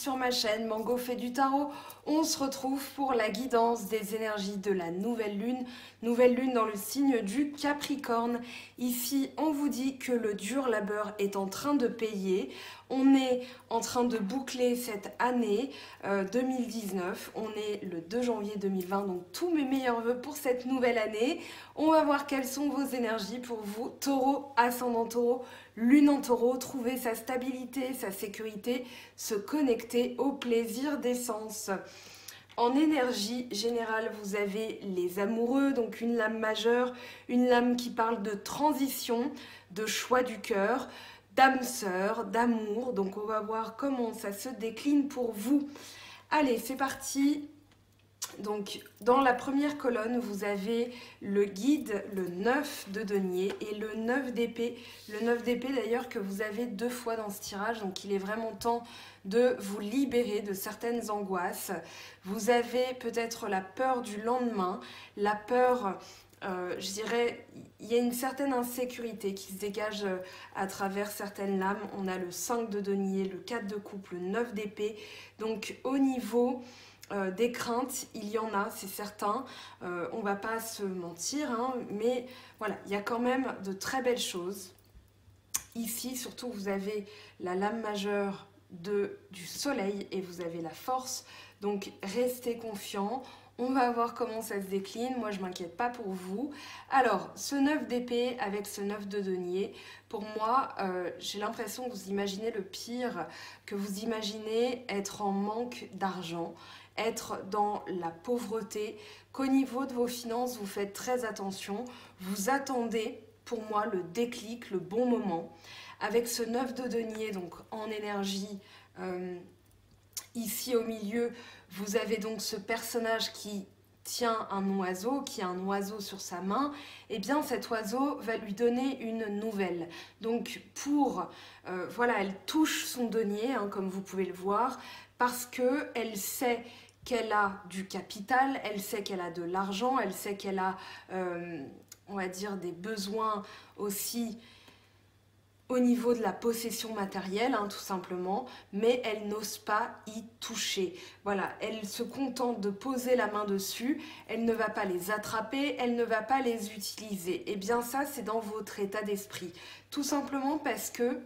sur ma chaîne Mango fait du tarot. On se retrouve pour la guidance des énergies de la nouvelle lune dans le signe du Capricorne. Ici, on vous dit que le dur labeur est en train de payer. On est en train de boucler cette année 2019. On est le 2 janvier 2020, donc tous mes meilleurs vœux pour cette nouvelle année. On va voir quelles sont vos énergies pour vous, taureau, ascendant taureau, lune en taureau. Trouver sa stabilité, sa sécurité, se connecter au plaisir des sens. En énergie générale, vous avez les amoureux, donc une lame majeure, une lame qui parle de transition, de choix du cœur, d'âme sœur, d'amour. Donc on va voir comment ça se décline pour vous. Allez, c'est parti. Donc dans la première colonne, vous avez le guide, le 9 de denier et le 9 d'épée. Le 9 d'épée d'ailleurs que vous avez 2 fois dans ce tirage, donc il est vraiment temps de vous libérer de certaines angoisses. Vous avez peut-être la peur du lendemain, la peur, je dirais, il y a une certaine insécurité qui se dégage à travers certaines lames. On a le 5 de denier, le 4 de coupe, le 9 d'épée. Donc au niveau des craintes, il y en a, c'est certain. On va pas se mentir, hein, mais voilà, il y a quand même de très belles choses. Ici, surtout, vous avez la lame majeure du soleil et vous avez la force. Donc, restez confiants. On va voir comment ça se décline. Moi, je ne m'inquiète pas pour vous. Alors, ce 9 d'épée avec ce 9 de denier, pour moi, j'ai l'impression que vous imaginez le pire, que vous imaginez être en manque d'argent, être dans la pauvreté, qu'au niveau de vos finances, vous faites très attention. Vous attendez, pour moi, le déclic, le bon moment. Avec ce 9 de denier, donc en énergie, ici au milieu, vous avez donc ce personnage qui tient un oiseau, qui a un oiseau sur sa main. Et bien cet oiseau va lui donner une nouvelle. Donc voilà, elle touche son denier, hein, comme vous pouvez le voir, parce qu'elle sait qu'elle a du capital, elle sait qu'elle a de l'argent, elle sait qu'elle a, on va dire, des besoins aussi au niveau de la possession matérielle, hein, tout simplement, mais elle n'ose pas y toucher. Voilà, elle se contente de poser la main dessus, elle ne va pas les attraper, elle ne va pas les utiliser. Et bien ça, c'est dans votre état d'esprit. Tout simplement parce que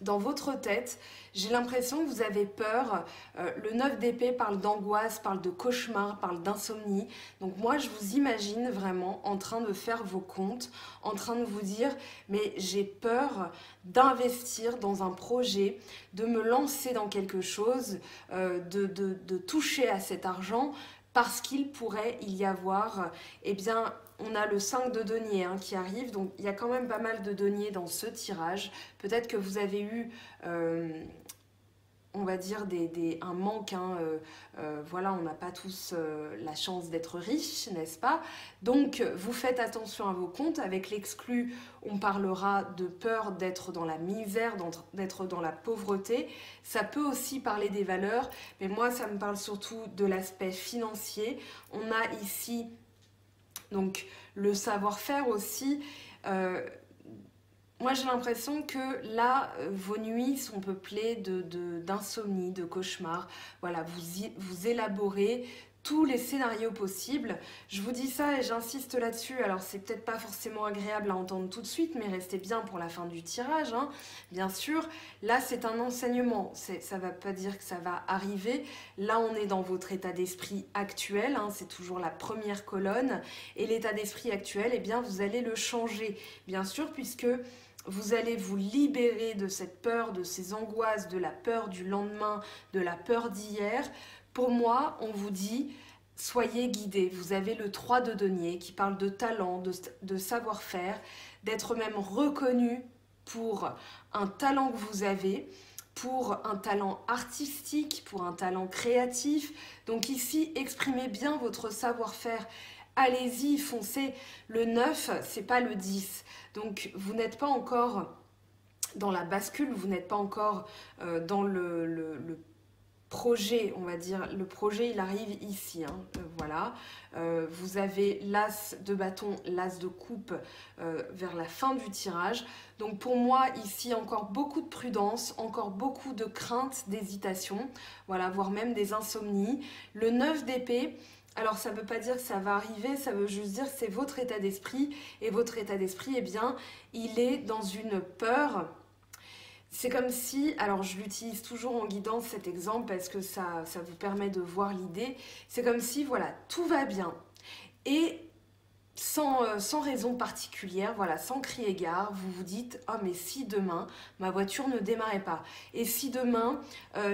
dans votre tête, j'ai l'impression que vous avez peur. Le 9 d'épée parle d'angoisse, parle de cauchemar, parle d'insomnie. Donc moi, je vous imagine vraiment en train de faire vos comptes, en train de vous dire, mais j'ai peur d'investir dans un projet, de me lancer dans quelque chose, de toucher à cet argent, parce qu'il pourrait y avoir, eh bien, on a le 5 de denier, hein, qui arrive, donc il y a quand même pas mal de deniers dans ce tirage. Peut-être que vous avez eu, on va dire, un manque, hein, voilà, on n'a pas tous la chance d'être riche, n'est-ce pas? Donc vous faites attention à vos comptes. Avec l'exclu, on parlera de peur d'être dans la misère, d'être dans la pauvreté. Ça peut aussi parler des valeurs, mais moi ça me parle surtout de l'aspect financier. On a ici donc le savoir-faire aussi. Moi j'ai l'impression que là, vos nuits sont peuplées d'insomnie, de cauchemars. Voilà, vous élaborez tous les scénarios possibles. Je vous dis ça et j'insiste là-dessus. Alors c'est peut-être pas forcément agréable à entendre tout de suite, mais restez bien pour la fin du tirage, hein. Bien sûr, là c'est un enseignement. Ça ne va pas dire que ça va arriver. Là on est dans votre état d'esprit actuel, hein. C'est toujours la première colonne. Et l'état d'esprit actuel, eh bien vous allez le changer. Bien sûr, puisque vous allez vous libérer de cette peur, de ces angoisses, de la peur du lendemain, de la peur d'hier. Pour moi, on vous dit, soyez guidés. Vous avez le 3 de denier qui parle de talent, de savoir-faire, d'être même reconnu pour un talent que vous avez, pour un talent artistique, pour un talent créatif. Donc ici, exprimez bien votre savoir-faire. Allez-y, foncez. Le 9, c'est pas le 10. Donc vous n'êtes pas encore dans la bascule, vous n'êtes pas encore dans le projet, on va dire, le projet il arrive ici, hein, voilà. Vous avez l'as de bâton, l'as de coupe vers la fin du tirage. Donc pour moi ici encore beaucoup de prudence, encore beaucoup de crainte, d'hésitation, voilà, voire même des insomnies. Le 9 d'épée, alors ça ne veut pas dire que ça va arriver, ça veut juste dire que c'est votre état d'esprit, et votre état d'esprit, eh bien, il est dans une peur. C'est comme si, alors je l'utilise toujours en guidance cet exemple parce que ça vous permet de voir l'idée, c'est comme si voilà, tout va bien et sans raison particulière, voilà, sans crier gare, vous vous dites « Oh mais si demain ma voiture ne démarrait pas et si demain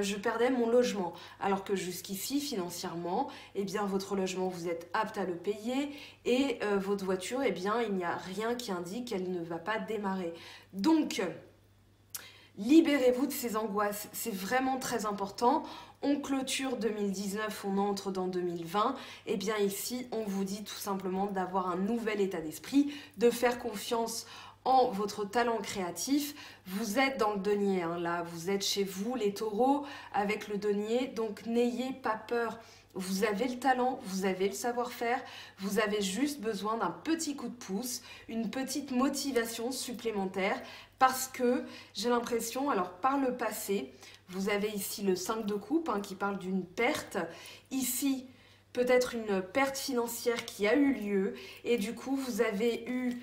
je perdais mon logement ?» Alors que jusqu'ici financièrement, eh bien votre logement vous êtes apte à le payer et votre voiture, eh bien il n'y a rien qui indique qu'elle ne va pas démarrer. Donc libérez-vous de ces angoisses, c'est vraiment très important. On clôture 2019, on entre dans 2020. Et bien ici, on vous dit tout simplement d'avoir un nouvel état d'esprit, de faire confiance en votre talent créatif. Vous êtes dans le denier, hein, là, vous êtes chez vous, les taureaux, avec le denier. Donc n'ayez pas peur. Vous avez le talent, vous avez le savoir-faire, vous avez juste besoin d'un petit coup de pouce, une petite motivation supplémentaire parce que j'ai l'impression, alors par le passé, vous avez ici le 5 de coupe hein, qui parle d'une perte, ici peut-être une perte financière qui a eu lieu et du coup vous avez eu...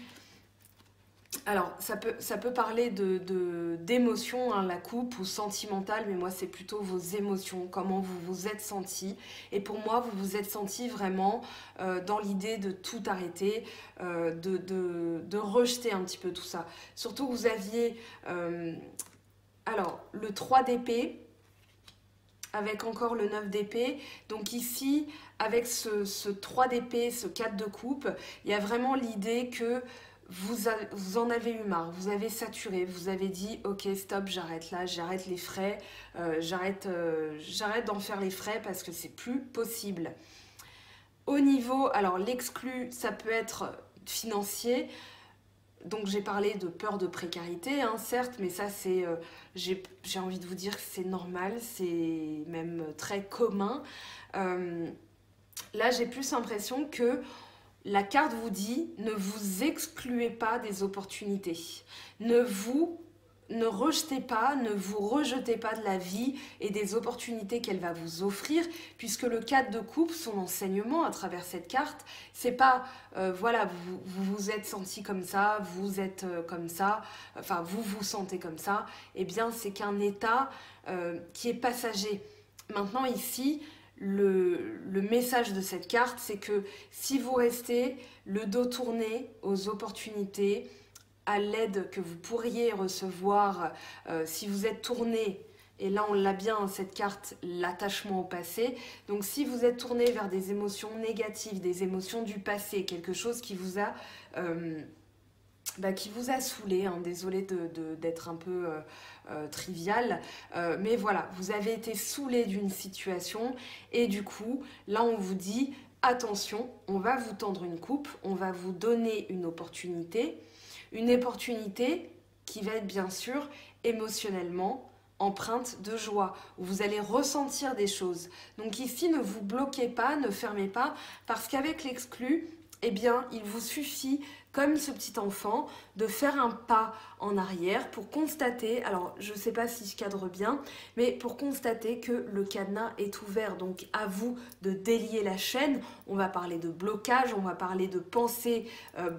Alors, ça peut parler d'émotions, hein, la coupe, ou sentimentale, mais moi, c'est plutôt vos émotions, comment vous vous êtes senti. Et pour moi, vous vous êtes senti vraiment dans l'idée de tout arrêter, de rejeter un petit peu tout ça. Surtout, vous aviez, alors, le 3 d'épée, avec encore le 9 d'épée. Donc ici, avec ce 3 d'épée, ce 4 de coupe, il y a vraiment l'idée que vous en avez eu marre, vous avez saturé, vous avez dit ok stop, j'arrête là, j'arrête les frais, j'arrête d'en faire les frais parce que c'est plus possible. Au niveau, alors l'exclu, ça peut être financier, donc j'ai parlé de peur de précarité, hein, certes, mais ça c'est, j'ai envie de vous dire que c'est normal, c'est même très commun. Là j'ai plus l'impression que la carte vous dit, ne vous excluez pas des opportunités. Ne rejetez pas, ne vous rejetez pas de la vie et des opportunités qu'elle va vous offrir, puisque le 4 de coupe, son enseignement à travers cette carte, c'est pas, voilà, vous vous êtes senti comme ça, vous êtes comme ça, enfin, vous vous sentez comme ça, eh bien, c'est qu'un état qui est passager. Maintenant, ici, le message de cette carte, c'est que si vous restez le dos tourné aux opportunités, à l'aide que vous pourriez recevoir si vous êtes tourné, et là on l'a bien cette carte, l'attachement au passé, donc si vous êtes tourné vers des émotions négatives, des émotions du passé, quelque chose qui vous a saoulé, hein, désolé d'être un peu trivial, mais voilà, vous avez été saoulé d'une situation et du coup, là on vous dit, attention, on va vous tendre une coupe, on va vous donner une opportunité qui va être bien sûr émotionnellement empreinte de joie, où vous allez ressentir des choses. Donc ici, ne vous bloquez pas, ne fermez pas, parce qu'avec l'exclu, eh bien, il vous suffit, comme ce petit enfant, de faire un pas en arrière pour constater, alors je ne sais pas si je cadre bien, mais pour constater que le cadenas est ouvert. Donc à vous de délier la chaîne. On va parler de blocage, on va parler de pensée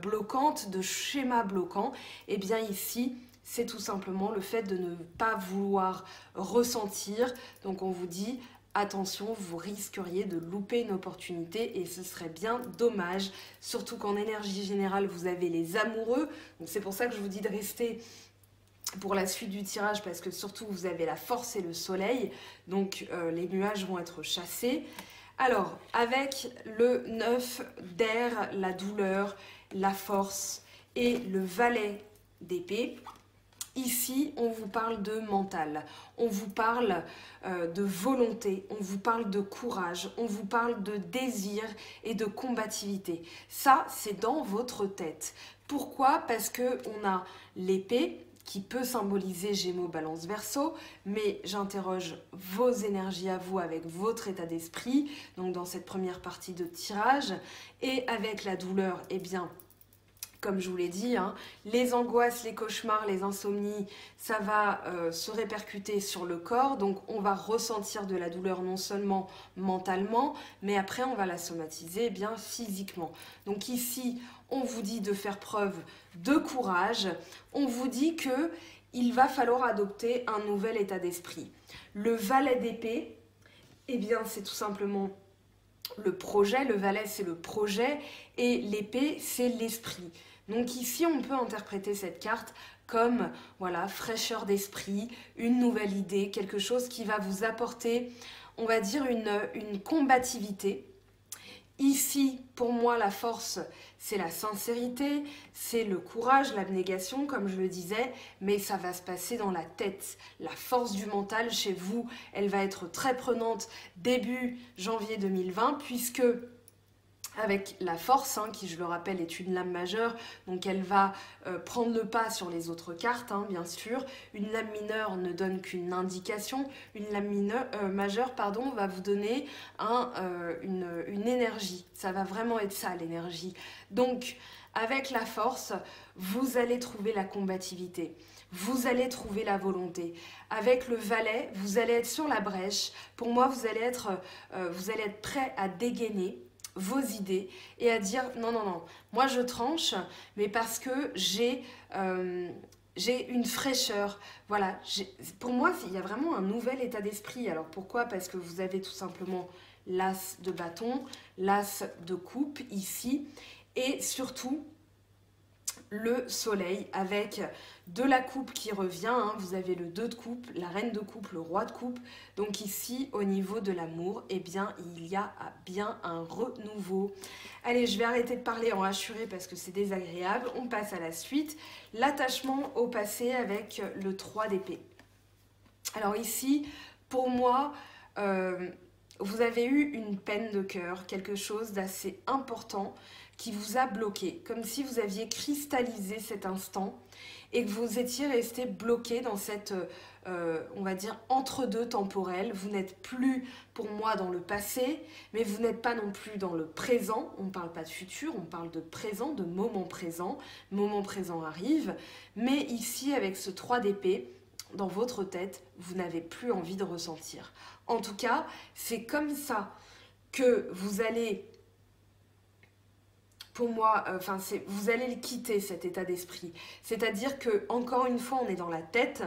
bloquante, de schéma bloquant. Et bien ici, c'est tout simplement le fait de ne pas vouloir ressentir. Donc on vous dit... attention, vous risqueriez de louper une opportunité et ce serait bien dommage, surtout qu'en énergie générale, vous avez les amoureux. Donc c'est pour ça que je vous dis de rester pour la suite du tirage parce que surtout vous avez la force et le soleil, donc les nuages vont être chassés. Alors, avec le 9 d'air, la douleur, la force et le valet d'épée, ici, on vous parle de mental, on vous parle de volonté, on vous parle de courage, on vous parle de désir et de combativité. Ça, c'est dans votre tête. Pourquoi? Parce qu'on a l'épée qui peut symboliser Gémeaux, Balance, Verseau, mais j'interroge vos énergies à vous avec votre état d'esprit, donc dans cette première partie de tirage, et avec la douleur, eh bien, comme je vous l'ai dit, hein, les angoisses, les cauchemars, les insomnies, ça va se répercuter sur le corps. Donc on va ressentir de la douleur non seulement mentalement, mais après on va la somatiser eh bien physiquement. Donc ici, on vous dit de faire preuve de courage. On vous dit que il va falloir adopter un nouvel état d'esprit. Le valet d'épée, eh bien c'est tout simplement le projet. Le valet, c'est le projet et l'épée, c'est l'esprit. Donc ici, on peut interpréter cette carte comme voilà, fraîcheur d'esprit, une nouvelle idée, quelque chose qui va vous apporter, on va dire, une combativité. Ici, pour moi, la force, c'est la sincérité, c'est le courage, l'abnégation, comme je le disais, mais ça va se passer dans la tête. La force du mental, chez vous, elle va être très prenante début janvier 2020, puisque avec la force, hein, qui je le rappelle est une lame majeure, donc elle va prendre le pas sur les autres cartes, hein, bien sûr. Une lame mineure ne donne qu'une indication, une lame majeure pardon, va vous donner une énergie, ça va vraiment être ça l'énergie. Donc avec la force, vous allez trouver la combativité. Vous allez trouver la volonté. Avec le valet, vous allez être sur la brèche. Pour moi, vous allez être prêt à dégainer vos idées et à dire non, non, non, moi je tranche, mais parce que j'ai une fraîcheur. Voilà, pour moi, il y a vraiment un nouvel état d'esprit. Alors pourquoi? Parce que vous avez tout simplement l'as de bâton, l'as de coupe ici, et surtout le soleil avec de la coupe qui revient, hein. Vous avez le 2 de coupe, la reine de coupe, le roi de coupe. Donc ici, au niveau de l'amour, eh bien, il y a bien un renouveau. Allez, je vais arrêter de parler en rassuré parce que c'est désagréable. On passe à la suite. L'attachement au passé avec le 3 d'épée. Alors ici, pour moi, vous avez eu une peine de cœur, quelque chose d'assez important qui vous a bloqué, comme si vous aviez cristallisé cet instant et que vous étiez resté bloqué dans cette, on va dire, entre-deux temporel. Vous n'êtes plus, pour moi, dans le passé, mais vous n'êtes pas non plus dans le présent. On ne parle pas de futur, on parle de présent, de moment présent. Moment présent arrive, mais ici, avec ce 3 d'épée, dans votre tête, vous n'avez plus envie de ressentir. En tout cas, c'est comme ça que vous allez... Pour moi, vous allez le quitter, cet état d'esprit. C'est-à-dire que, encore une fois, on est dans la tête.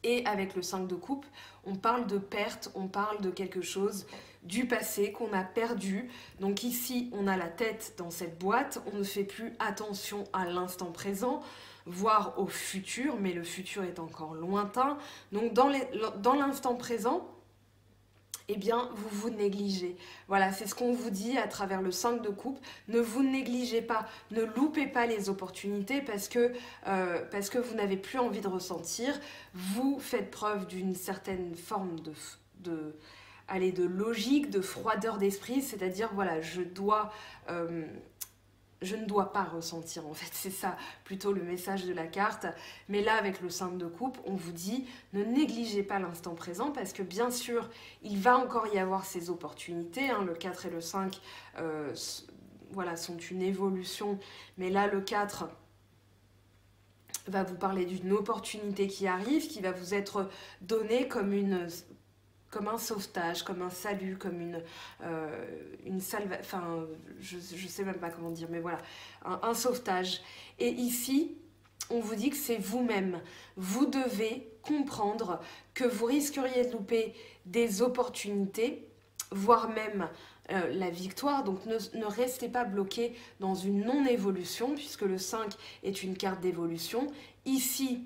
Et avec le 5 de coupe, on parle de perte, on parle de quelque chose du passé qu'on a perdu. Donc ici, on a la tête dans cette boîte. On ne fait plus attention à l'instant présent, voire au futur. Mais le futur est encore lointain. Donc dans l'instant présent, eh bien, vous vous négligez. Voilà, c'est ce qu'on vous dit à travers le 5 de coupe. Ne vous négligez pas, ne loupez pas les opportunités parce que vous n'avez plus envie de ressentir. Vous faites preuve d'une certaine forme de logique, de froideur d'esprit, c'est-à-dire, voilà, je ne dois pas ressentir, en fait, c'est ça plutôt le message de la carte. Mais là, avec le 5 de coupe, on vous dit, ne négligez pas l'instant présent, parce que bien sûr, il va encore y avoir ces opportunités, hein. Le 4 et le 5 voilà, sont une évolution, mais là, le 4 va vous parler d'une opportunité qui arrive, qui va vous être donnée comme un sauvetage, comme un salut, comme une salve, enfin, je sais même pas comment dire, mais voilà, un sauvetage. Et ici, on vous dit que c'est vous-même. Vous devez comprendre que vous risqueriez de louper des opportunités, voire même la victoire. Donc ne restez pas bloqué dans une non-évolution, puisque le 5 est une carte d'évolution. Ici,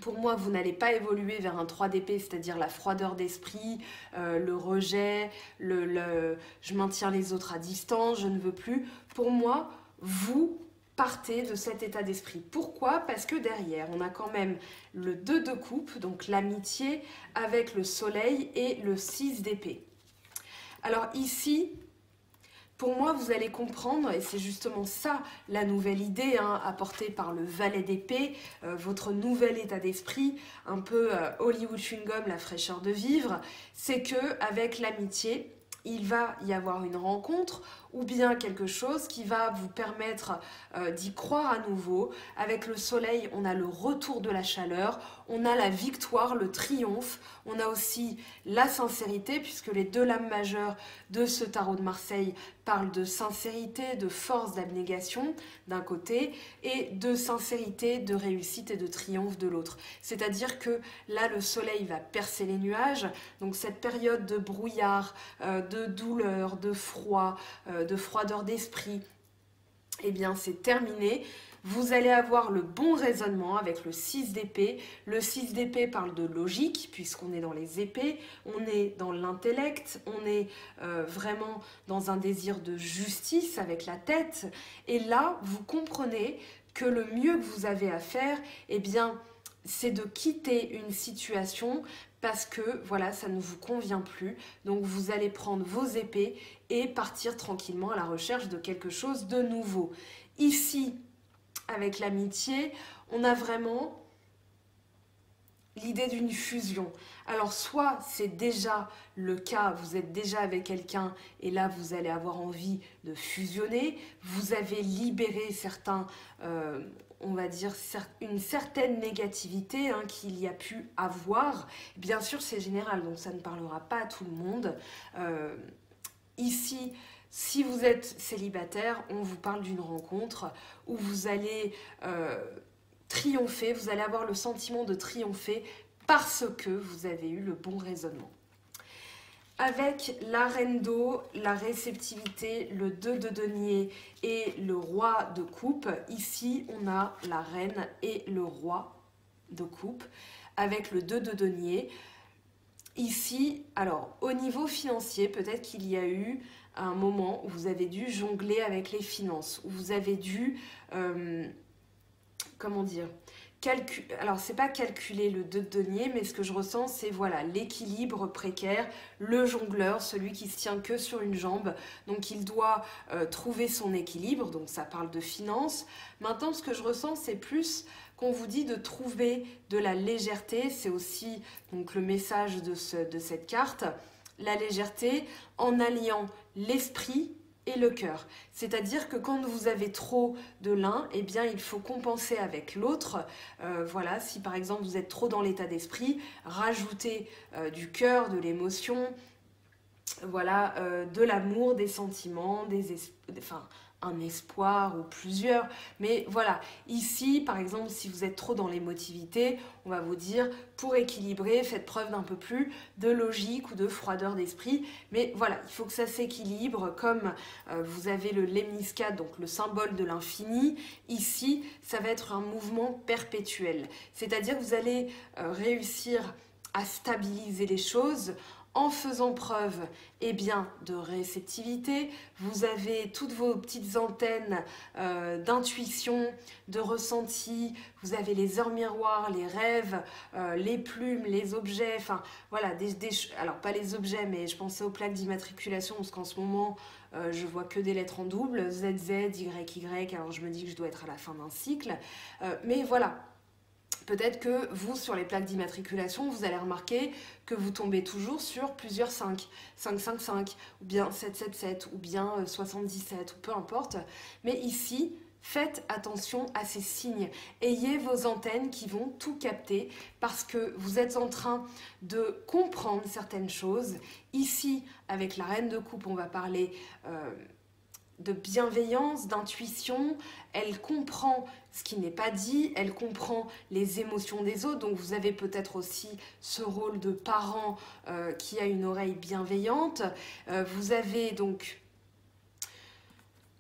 pour moi, vous n'allez pas évoluer vers un 3 d'épée, c'est-à-dire la froideur d'esprit, le rejet, je maintiens les autres à distance, je ne veux plus. Pour moi, vous partez de cet état d'esprit. Pourquoi? Parce que derrière, on a quand même le 2 de coupe, donc l'amitié, avec le soleil et le 6 d'épée. Alors ici, Pour moi, vous allez comprendre, et c'est justement ça la nouvelle idée apportée par le valet d'épée, votre nouvel état d'esprit, un peu Hollywood chewing-gum, la fraîcheur de vivre, c'est que avec l'amitié, il va y avoir une rencontre ou bien quelque chose qui va vous permettre d'y croire à nouveau. Avec le soleil, on a le retour de la chaleur, on a la victoire, le triomphe, on a aussi la sincérité, puisque les deux lames majeures de ce tarot de Marseille parlent de sincérité, de force, d'abnégation d'un côté, et de sincérité, de réussite et de triomphe de l'autre. C'est-à-dire que là, le soleil va percer les nuages, donc cette période de brouillard, de douleur, de froid, de froideur d'esprit, eh bien c'est terminé. Vous allez avoir le bon raisonnement avec le 6 d'épée. Le 6 d'épée parle de logique, puisqu'on est dans les épées, on est dans l'intellect, on est vraiment dans un désir de justice avec la tête. Et là, vous comprenez que le mieux que vous avez à faire, eh bien, c'est de quitter une situation parce que voilà, ça ne vous convient plus. Donc vous allez prendre vos épées et partir tranquillement à la recherche de quelque chose de nouveau. Ici, avec l'amitié, on a vraiment l'idée d'une fusion. Alors soit c'est déjà le cas, vous êtes déjà avec quelqu'un et là vous allez avoir envie de fusionner, vous avez libéré certains, on va dire une certaine négativité qu'il y a pu avoir. Bien sûr c'est général, donc ça ne parlera pas à tout le monde. Ici, si vous êtes célibataire, on vous parle d'une rencontre où vous allez triompher, vous allez avoir le sentiment de triompher parce que vous avez eu le bon raisonnement. Avec la reine d'eau, la réceptivité, le 2 de denier et le roi de coupe, ici on a la reine et le roi de coupe avec le 2 de denier. Ici, alors au niveau financier, peut-être qu'il y a eu un moment où vous avez dû jongler avec les finances, où vous avez dû, comment dire, alors c'est pas calculer le 2 de denier, mais ce que je ressens c'est voilà l'équilibre précaire, le jongleur, celui qui se tient que sur une jambe, donc il doit trouver son équilibre, donc ça parle de finances. Maintenant ce que je ressens c'est plus qu'on vous dit de trouver de la légèreté, c'est aussi donc le message de cette carte, la légèreté en alliant l'esprit et le cœur. C'est-à-dire que quand vous avez trop de l'un, eh bien il faut compenser avec l'autre. Voilà, si par exemple vous êtes trop dans l'état d'esprit, rajoutez du cœur, de l'émotion, voilà, de l'amour, des sentiments, un espoir ou plusieurs. Mais voilà, ici par exemple si vous êtes trop dans l'émotivité, on va vous dire pour équilibrer, faites preuve d'un peu plus de logique ou de froideur d'esprit. Mais voilà, il faut que ça s'équilibre comme vous avez le lemniscate, donc le symbole de l'infini. Ici, ça va être un mouvement perpétuel. C'est-à-dire que vous allez réussir à stabiliser les choses en faisant preuve de réceptivité. Vous avez toutes vos petites antennes d'intuition, de ressenti, vous avez les heures miroirs, les rêves, les plumes, les objets, enfin voilà, alors pas les objets, mais je pensais aux plaques d'immatriculation parce qu'en ce moment je vois que des lettres en double, ZZ, YY, alors je me dis que je dois être à la fin d'un cycle, mais voilà. Peut-être que vous, sur les plaques d'immatriculation, vous allez remarquer que vous tombez toujours sur plusieurs 5, 555, ou bien 777, ou bien 77, ou peu importe. Mais ici, faites attention à ces signes. Ayez vos antennes qui vont tout capter parce que vous êtes en train de comprendre certaines choses. Ici, avec la reine de coupe, on va parler de bienveillance, d'intuition, elle comprend ce qui n'est pas dit, elle comprend les émotions des autres, donc vous avez peut-être aussi ce rôle de parent qui a une oreille bienveillante. Vous avez donc...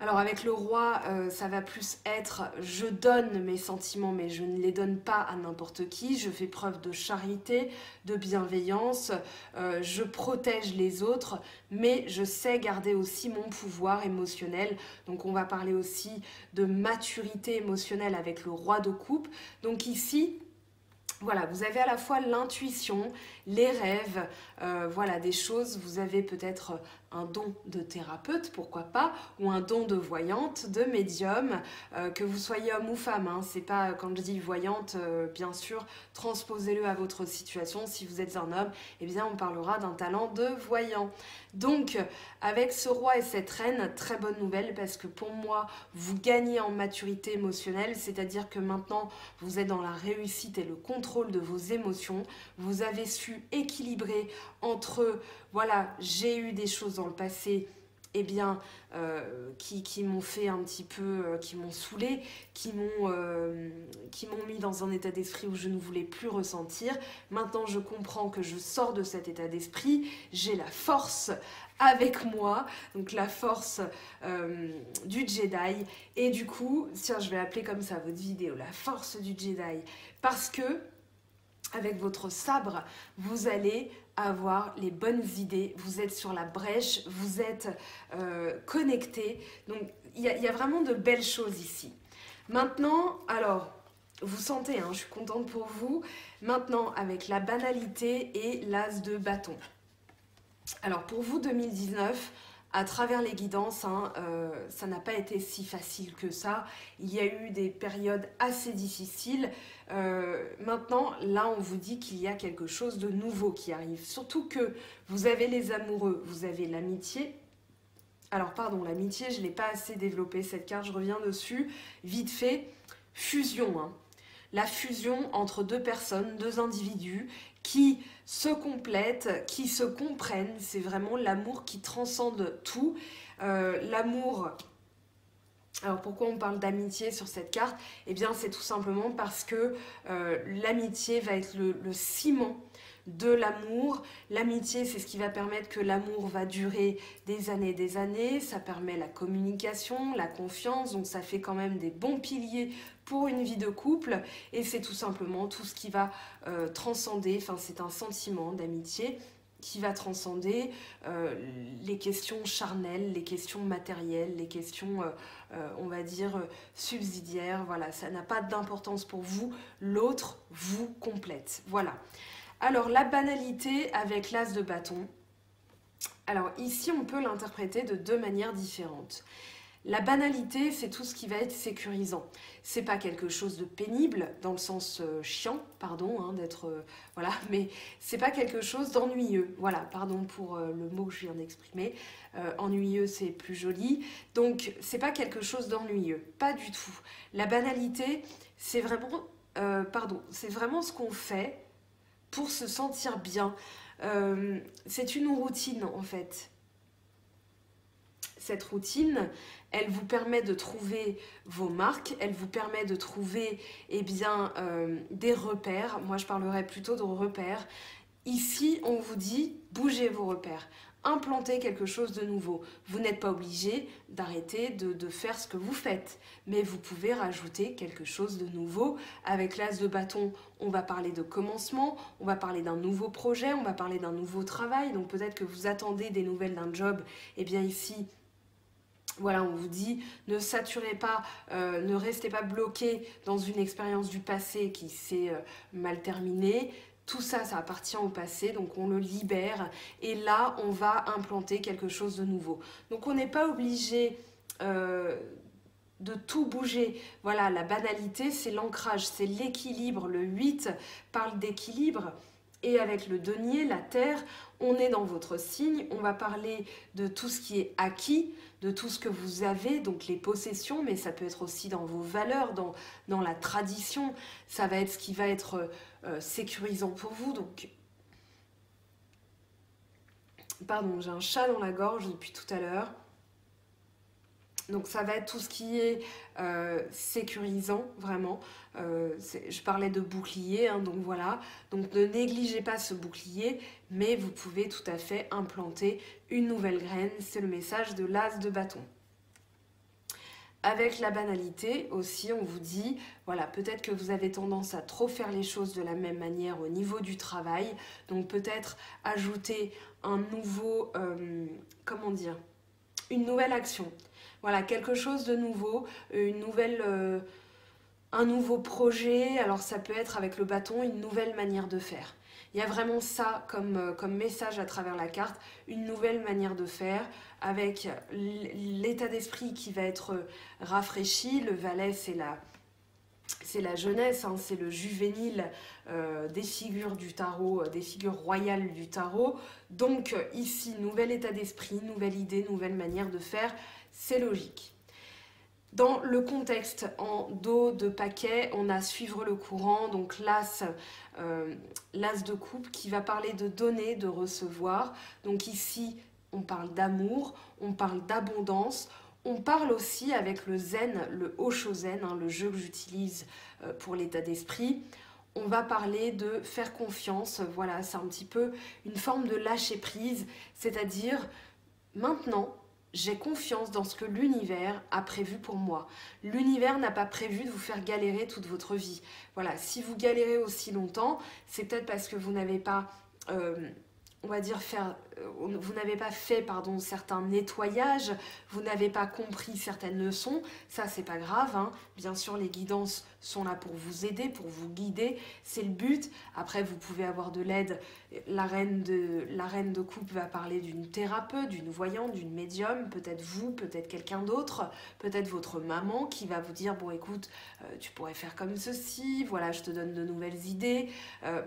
Alors avec le roi, ça va plus être je donne mes sentiments mais je ne les donne pas à n'importe qui, je fais preuve de charité, de bienveillance, je protège les autres mais je sais garder aussi mon pouvoir émotionnel. Donc on va parler aussi de maturité émotionnelle avec le roi de coupe. Donc ici, Voilà, vous avez à la fois l'intuition, les rêves, voilà, des choses. Vous avez peut-être un don de thérapeute, pourquoi pas, ou un don de voyante, de médium, que vous soyez homme ou femme. Hein, c'est pas, quand je dis voyante, bien sûr, transposez-le à votre situation. Si vous êtes un homme, eh bien, on parlera d'un talent de voyant. Donc, avec ce roi et cette reine, très bonne nouvelle, parce que pour moi, vous gagnez en maturité émotionnelle, c'est-à-dire que maintenant, vous êtes dans la réussite et le contrôle de vos émotions. Vous avez su équilibrer entre, voilà, j'ai eu des choses dans le passé, eh bien, qui m'ont fait un petit peu, qui m'ont saoulé, qui m'ont mis dans un état d'esprit où je ne voulais plus ressentir. Maintenant, je comprends que je sors de cet état d'esprit. J'ai la force avec moi, donc la force du Jedi. Et du coup, tiens, je vais appeler comme ça votre vidéo, la force du Jedi. Parce que, avec votre sabre, vous allez avoir les bonnes idées, vous êtes sur la brèche, vous êtes connecté. Donc, il y a vraiment de belles choses ici. Maintenant, alors, vous sentez, hein, je suis contente pour vous. Maintenant, avec la banalité et l'as de bâton. Alors, pour vous, 2019, à travers les guidances, hein, ça n'a pas été si facile que ça. Il y a eu des périodes assez difficiles. Maintenant, là, on vous dit qu'il y a quelque chose de nouveau qui arrive. Surtout que vous avez les amoureux, vous avez l'amitié. Alors, pardon, l'amitié, je ne l'ai pas assez développée, cette carte, je reviens dessus. Vite fait, fusion, hein. La fusion entre deux personnes, deux individus qui se complètent, qui se comprennent. C'est vraiment l'amour qui transcende tout. L'amour... Alors pourquoi on parle d'amitié sur cette carte? Eh bien c'est tout simplement parce que l'amitié va être le ciment de l'amour. L'amitié, c'est ce qui va permettre que l'amour va durer des années et des années. Ça permet la communication, la confiance, donc ça fait quand même des bons piliers pour une vie de couple. Et c'est tout simplement tout ce qui va transcender, enfin c'est un sentiment d'amitié qui va transcender les questions charnelles, les questions matérielles, les questions, on va dire, subsidiaires. Voilà, ça n'a pas d'importance pour vous, l'autre vous complète. Voilà. Alors, la banalité avec l'as de bâton. Alors, ici, on peut l'interpréter de deux manières différentes. La banalité, c'est tout ce qui va être sécurisant. C'est pas quelque chose de pénible, dans le sens chiant, pardon, hein, d'être... voilà, mais c'est pas quelque chose d'ennuyeux. Voilà, pardon pour le mot que je viens d'exprimer. Ennuyeux, c'est plus joli. Donc, c'est pas quelque chose d'ennuyeux, pas du tout. La banalité, c'est vraiment... c'est vraiment ce qu'on fait pour se sentir bien. C'est une routine, en fait. Cette routine, elle vous permet de trouver vos marques, elle vous permet de trouver eh bien, des repères. Moi, je parlerais plutôt de repères. Ici, on vous dit, bougez vos repères, implantez quelque chose de nouveau. Vous n'êtes pas obligé d'arrêter de faire ce que vous faites, mais vous pouvez rajouter quelque chose de nouveau. Avec l'as de bâton, on va parler de commencement, on va parler d'un nouveau projet, on va parler d'un nouveau travail. Donc peut-être que vous attendez des nouvelles d'un job, et bien ici... Voilà, on vous dit, ne saturez pas, ne restez pas bloqué dans une expérience du passé qui s'est mal terminée. Tout ça, ça appartient au passé, donc on le libère. Et là, on va implanter quelque chose de nouveau. Donc on n'est pas obligé de tout bouger. Voilà, la banalité, c'est l'ancrage, c'est l'équilibre. Le 8 parle d'équilibre. Et avec le denier, la terre, on est dans votre signe, on va parler de tout ce qui est acquis, de tout ce que vous avez, donc les possessions, mais ça peut être aussi dans vos valeurs, dans la tradition, ça va être ce qui va être sécurisant pour vous. Donc, pardon, j'ai un chat dans la gorge depuis tout à l'heure. Donc ça va être tout ce qui est sécurisant, vraiment. Je parlais de bouclier, hein, donc voilà. Donc ne négligez pas ce bouclier, mais vous pouvez tout à fait implanter une nouvelle graine. C'est le message de l'as de bâton. Avec la banalité aussi, on vous dit, voilà, peut-être que vous avez tendance à trop faire les choses de la même manière au niveau du travail. Donc peut-être ajouter un nouveau, comment dire, une nouvelle action. Voilà, quelque chose de nouveau, une nouvelle un nouveau projet. Alors ça peut être avec le bâton une nouvelle manière de faire. Il y a vraiment ça comme message à travers la carte, une nouvelle manière de faire avec l'état d'esprit qui va être rafraîchi. Le valet, c'est la jeunesse, hein, c'est le juvénile des figures du tarot, des figures royales du tarot. Donc ici, nouvel état d'esprit, nouvelle idée, nouvelle manière de faire, c'est logique. Dans le contexte en dos de paquet, on a suivre le courant, donc l'as de coupe qui va parler de donner, de recevoir. Donc ici, on parle d'amour, on parle d'abondance. On parle aussi avec le zen, le Osho-zen, hein, le jeu que j'utilise pour l'état d'esprit. On va parler de faire confiance, voilà, c'est un petit peu une forme de lâcher prise, c'est-à-dire maintenant, j'ai confiance dans ce que l'univers a prévu pour moi. L'univers n'a pas prévu de vous faire galérer toute votre vie. Voilà, si vous galérez aussi longtemps, c'est peut-être parce que vous n'avez pas, on va dire, vous n'avez pas fait certains nettoyages, vous n'avez pas compris certaines leçons. Ça, c'est pas grave, hein. Bien sûr, les guidances sont là pour vous aider, pour vous guider. C'est le but. Après, vous pouvez avoir de l'aide. La reine de coupe va parler d'une thérapeute, d'une voyante, d'une médium, peut-être vous, peut-être quelqu'un d'autre, peut-être votre maman qui va vous dire, bon écoute, tu pourrais faire comme ceci, voilà, je te donne de nouvelles idées.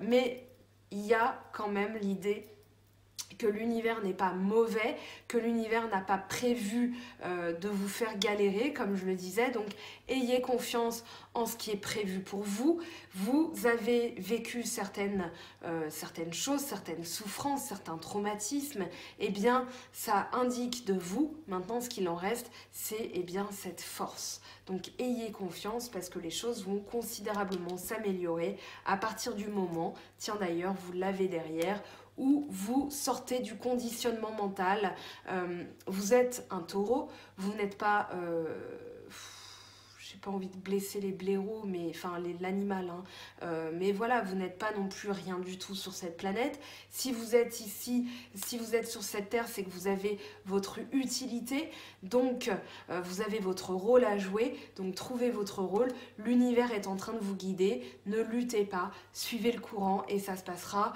Mais il y a quand même l'idée que l'univers n'est pas mauvais, que l'univers n'a pas prévu de vous faire galérer, comme je le disais. Donc, ayez confiance en ce qui est prévu pour vous. Vous avez vécu certaines choses, certaines souffrances, certains traumatismes. Eh bien, ça indique de vous, maintenant, ce qu'il en reste, c'est cette force. Donc, ayez confiance parce que les choses vont considérablement s'améliorer à partir du moment, tiens d'ailleurs, vous l'avez derrière, où vous sortez du conditionnement mental. Vous êtes un taureau, vous n'êtes pas... j'ai pas envie de blesser les blaireaux, mais enfin l'animal, hein. Mais voilà, vous n'êtes pas non plus rien du tout sur cette planète. Si vous êtes ici, si vous êtes sur cette terre, c'est que vous avez votre utilité, donc vous avez votre rôle à jouer, donc trouvez votre rôle. L'univers est en train de vous guider, ne luttez pas, suivez le courant et ça se passera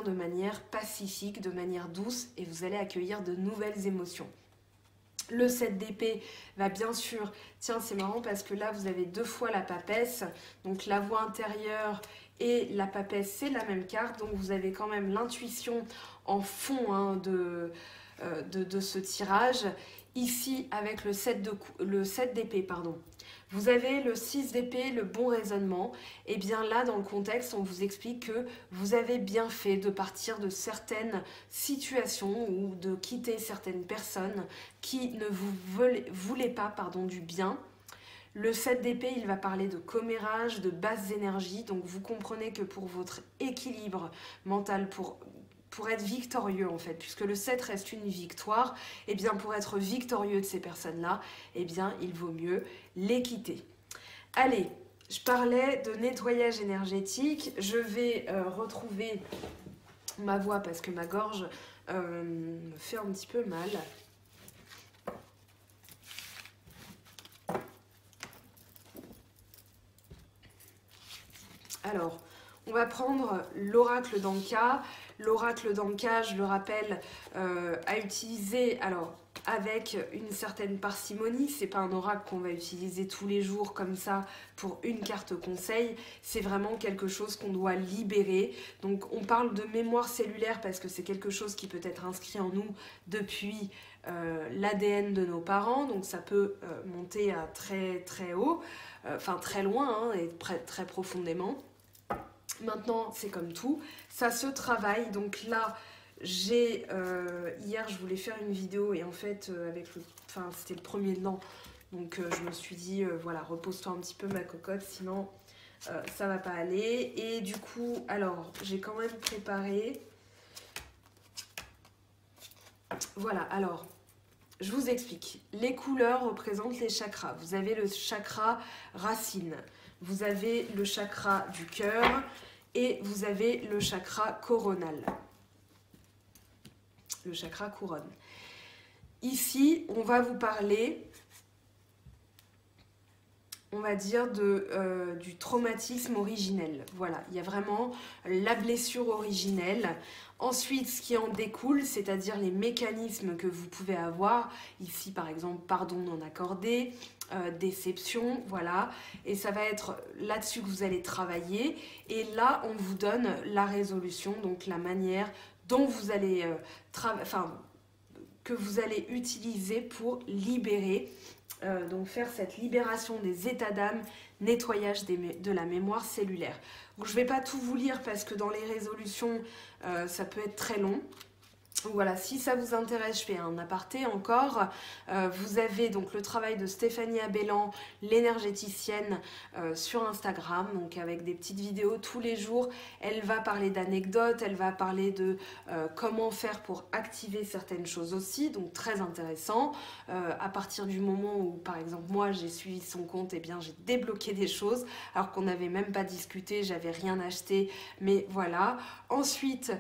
de manière pacifique, de manière douce et vous allez accueillir de nouvelles émotions. Le 7 d'épée va bien sûr, tiens c'est marrant parce que là vous avez deux fois la papesse, donc la voix intérieure et la papesse c'est la même carte, donc vous avez quand même l'intuition en fond, hein, de ce tirage. Ici avec le 7 d'épée, vous avez le 6 d'épée, le bon raisonnement. Et bien là, dans le contexte, on vous explique que vous avez bien fait de partir de certaines situations ou de quitter certaines personnes qui ne vous voulaient pas du bien. Le 7 d'épée, il va parler de commérage, de basses énergies. Donc vous comprenez que pour votre équilibre mental, pour être victorieux en fait, puisque le 7 reste une victoire, et bien pour être victorieux de ces personnes-là, et bien il vaut mieux les quitter. Allez, je parlais de nettoyage énergétique, je vais retrouver ma voix parce que ma gorge me fait un petit peu mal. Alors, on va prendre l'oracle d'Anka. L'oracle d'Anka, je le rappelle, à utiliser avec une certaine parcimonie. C'est pas un oracle qu'on va utiliser tous les jours comme ça pour une carte conseil. C'est vraiment quelque chose qu'on doit libérer. Donc on parle de mémoire cellulaire parce que c'est quelque chose qui peut être inscrit en nous depuis l'ADN de nos parents. Donc ça peut monter à très très haut, très loin, hein, et très profondément. Maintenant, c'est comme tout, ça se travaille. Donc là, hier, je voulais faire une vidéo et en fait, c'était le premier de l'an. Donc, je me suis dit, voilà, repose-toi un petit peu ma cocotte, sinon ça va pas aller. Et du coup, alors, j'ai quand même préparé. Voilà, alors, je vous explique. Les couleurs représentent les chakras. Vous avez le chakra racine, vous avez le chakra du cœur et vous avez le chakra coronal. Le chakra couronne. Ici, on va vous parler on va dire, du traumatisme originel. Voilà, il y a vraiment la blessure originelle. Ensuite, ce qui en découle, c'est-à-dire les mécanismes que vous pouvez avoir, ici par exemple, pardon non accordé, déception, voilà, et ça va être là-dessus que vous allez travailler, et là on vous donne la résolution, donc la manière dont vous allez que vous allez utiliser pour libérer, donc faire cette libération des états d'âme, nettoyage de la mémoire cellulaire. Donc, je ne vais pas tout vous lire parce que dans les résolutions, ça peut être très long. Donc voilà, si ça vous intéresse, je fais un aparté encore. Vous avez donc le travail de Stéphanie Abellan, l'énergéticienne, sur Instagram, donc avec des petites vidéos tous les jours. Elle va parler d'anecdotes, elle va parler de comment faire pour activer certaines choses aussi, donc très intéressant. À partir du moment où, par exemple, moi j'ai suivi son compte, et bien j'ai débloqué des choses, alors qu'on n'avait même pas discuté, j'avais rien acheté, mais voilà. Ensuite,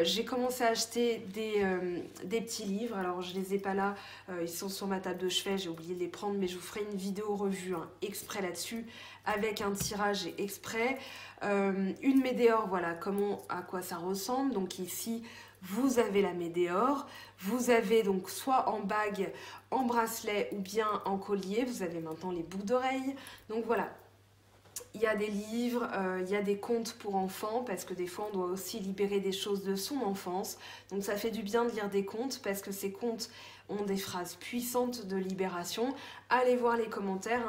j'ai commencé à acheter des petits livres, alors je les ai pas là, ils sont sur ma table de chevet, j'ai oublié de les prendre, mais je vous ferai une vidéo revue exprès là-dessus, avec un tirage exprès. Une météore, voilà à quoi ça ressemble. Donc ici, vous avez la météore, vous avez donc soit en bague, en bracelet ou bien en collier, vous avez maintenant les boucles d'oreilles. Donc voilà. Il y a des livres, il y a des contes pour enfants, parce que des fois on doit aussi libérer des choses de son enfance. Donc ça fait du bien de lire des contes, parce que ces contes ont des phrases puissantes de libération. Allez voir les commentaires,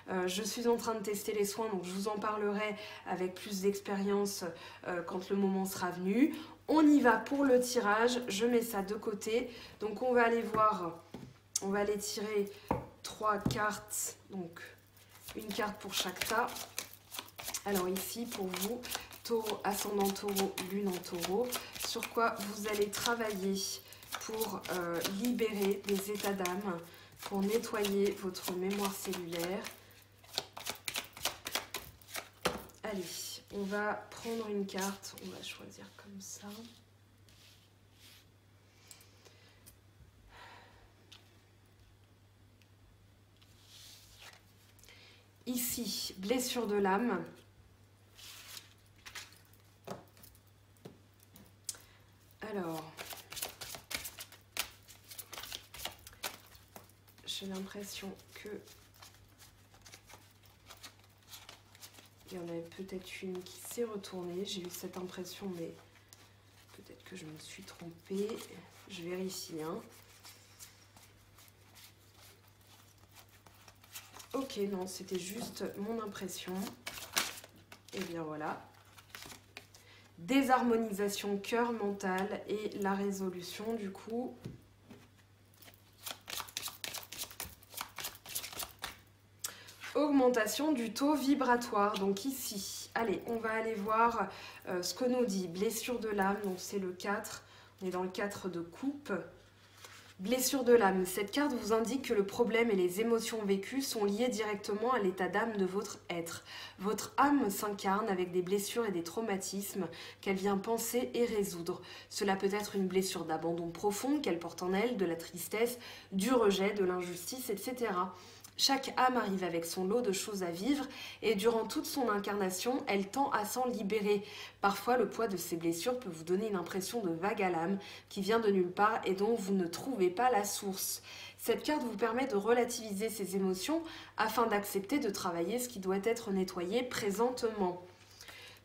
hein. Je suis en train de tester les soins, donc je vous en parlerai avec plus d'expérience quand le moment sera venu. On y va pour le tirage, je mets ça de côté. Donc on va aller voir, on va aller tirer 3 cartes, donc une carte pour chaque tas. Alors ici, pour vous, taureau, ascendant taureau, lune en taureau, sur quoi vous allez travailler pour libérer les états d'âme, pour nettoyer votre mémoire cellulaire. Allez, on va prendre une carte, on va choisir comme ça. Ici, blessure de l'âme. Alors, j'ai l'impression que il y en avait peut-être une qui s'est retournée. J'ai eu cette impression, mais peut-être que je me suis trompée. Je vérifie, hein. Ok, non, c'était juste mon impression. Et bien voilà. Désharmonisation cœur mental et la résolution du coup. Augmentation du taux vibratoire. Donc ici, allez, on va aller voir ce que nous dit blessure de l'âme. Donc c'est le 4. On est dans le 4 de coupe. Blessure de l'âme. Cette carte vous indique que le problème et les émotions vécues sont liés directement à l'état d'âme de votre être. Votre âme s'incarne avec des blessures et des traumatismes qu'elle vient penser et résoudre. Cela peut être une blessure d'abandon profond qu'elle porte en elle, de la tristesse, du rejet, de l'injustice, etc. Chaque âme arrive avec son lot de choses à vivre et durant toute son incarnation, elle tend à s'en libérer. Parfois, le poids de ces blessures peut vous donner une impression de vague à l'âme qui vient de nulle part et dont vous ne trouvez pas la source. Cette carte vous permet de relativiser ces émotions afin d'accepter de travailler ce qui doit être nettoyé présentement.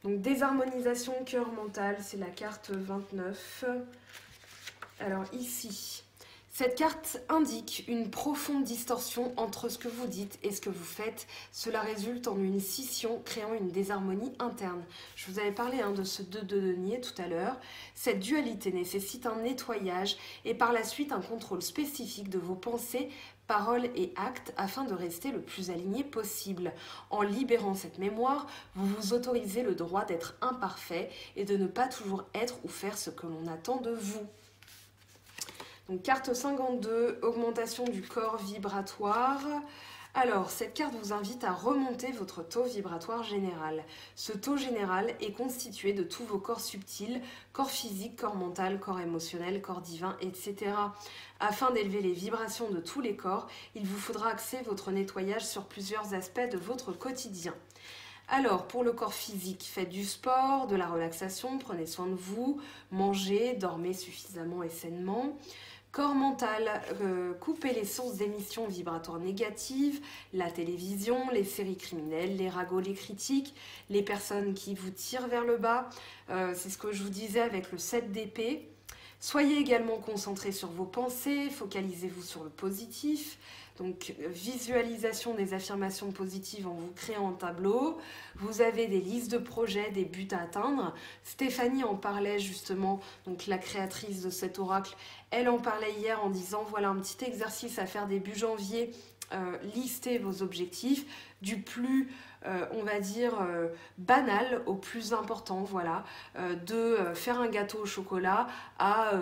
Donc, désharmonisation cœur mental, c'est la carte 29. Alors ici... Cette carte indique une profonde distorsion entre ce que vous dites et ce que vous faites. Cela résulte en une scission créant une désharmonie interne. Je vous avais parlé de ce 2 de denier tout à l'heure. Cette dualité nécessite un nettoyage et par la suite un contrôle spécifique de vos pensées, paroles et actes afin de rester le plus aligné possible. En libérant cette mémoire, vous vous autorisez le droit d'être imparfait et de ne pas toujours être ou faire ce que l'on attend de vous. Donc carte 52, augmentation du corps vibratoire. Alors, cette carte vous invite à remonter votre taux vibratoire général. Ce taux général est constitué de tous vos corps subtils, corps physique, corps mental, corps émotionnel, corps divin, etc. Afin d'élever les vibrations de tous les corps, il vous faudra axer votre nettoyage sur plusieurs aspects de votre quotidien. Alors, pour le corps physique, faites du sport, de la relaxation, prenez soin de vous, mangez, dormez suffisamment et sainement. Corps mental, coupez les sources d'émissions vibratoires négatives, la télévision, les séries criminelles, les ragots, les critiques, les personnes qui vous tirent vers le bas. C'est ce que je vous disais avec le 7 d'épée. Soyez également concentrés sur vos pensées, focalisez-vous sur le positif. Donc, visualisation des affirmations positives en vous créant un tableau. Vous avez des listes de projets, des buts à atteindre. Stéphanie en parlait justement, donc la créatrice de cet oracle. Elle en parlait hier en disant, voilà un petit exercice à faire début janvier. Listez vos objectifs du plus, on va dire, banal au plus important, voilà, de faire un gâteau au chocolat à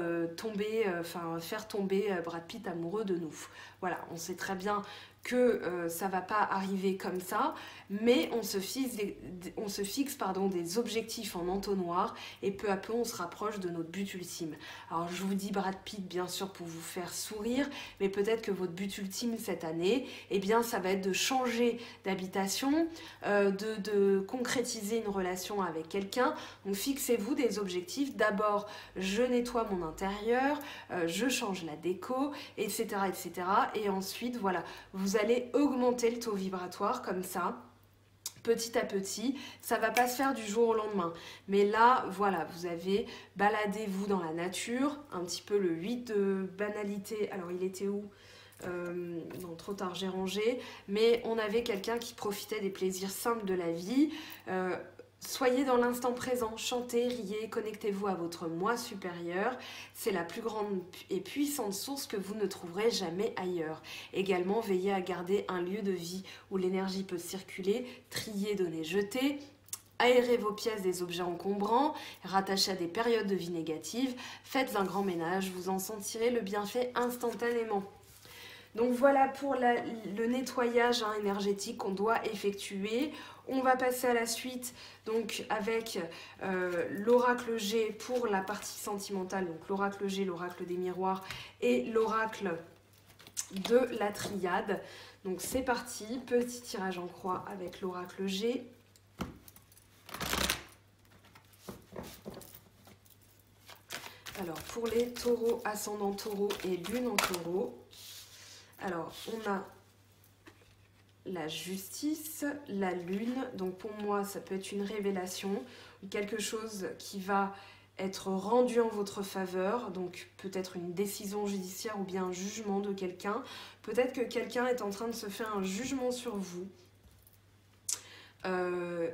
faire tomber Brad Pitt amoureux de nous. Voilà, on sait très bien que ça ne va pas arriver comme ça, mais on se fixe des objectifs en entonnoir et peu à peu on se rapproche de notre but ultime. Alors je vous dis Brad Pitt bien sûr pour vous faire sourire, mais peut-être que votre but ultime cette année, eh bien ça va être de changer d'habitation, de concrétiser une relation avec quelqu'un. Donc fixez-vous des objectifs. D'abord, je nettoie mon intérieur, je change la déco, etc., etc. Et ensuite, voilà, vous allez augmenter le taux vibratoire comme ça. Petit à petit, ça va pas se faire du jour au lendemain. Mais là, voilà, vous avez baladez-vous dans la nature, un petit peu le 8 de banalité. Alors, il était où ? Non, trop tard, j'ai rangé. Mais on avait quelqu'un qui profitait des plaisirs simples de la vie. Soyez dans l'instant présent, chantez, riez, connectez-vous à votre moi supérieur. C'est la plus grande et puissante source que vous ne trouverez jamais ailleurs. Également, veillez à garder un lieu de vie où l'énergie peut circuler, trier, donner, jeter. Aérez vos pièces des objets encombrants, rattachés à des périodes de vie négatives. Faites un grand ménage, vous en sentirez le bienfait instantanément. Donc voilà pour le nettoyage énergétique qu'on doit effectuer. On va passer à la suite donc avec l'oracle G pour la partie sentimentale. Donc l'oracle G, l'oracle des miroirs et l'oracle de la triade. Donc c'est parti, petit tirage en croix avec l'oracle G. Alors pour les taureaux, ascendant taureau et lune en taureau. Alors, on a la justice, la lune. Donc, pour moi, ça peut être une révélation, quelque chose qui va être rendu en votre faveur. Donc, peut-être une décision judiciaire ou bien un jugement de quelqu'un. Peut-être que quelqu'un est en train de se faire un jugement sur vous.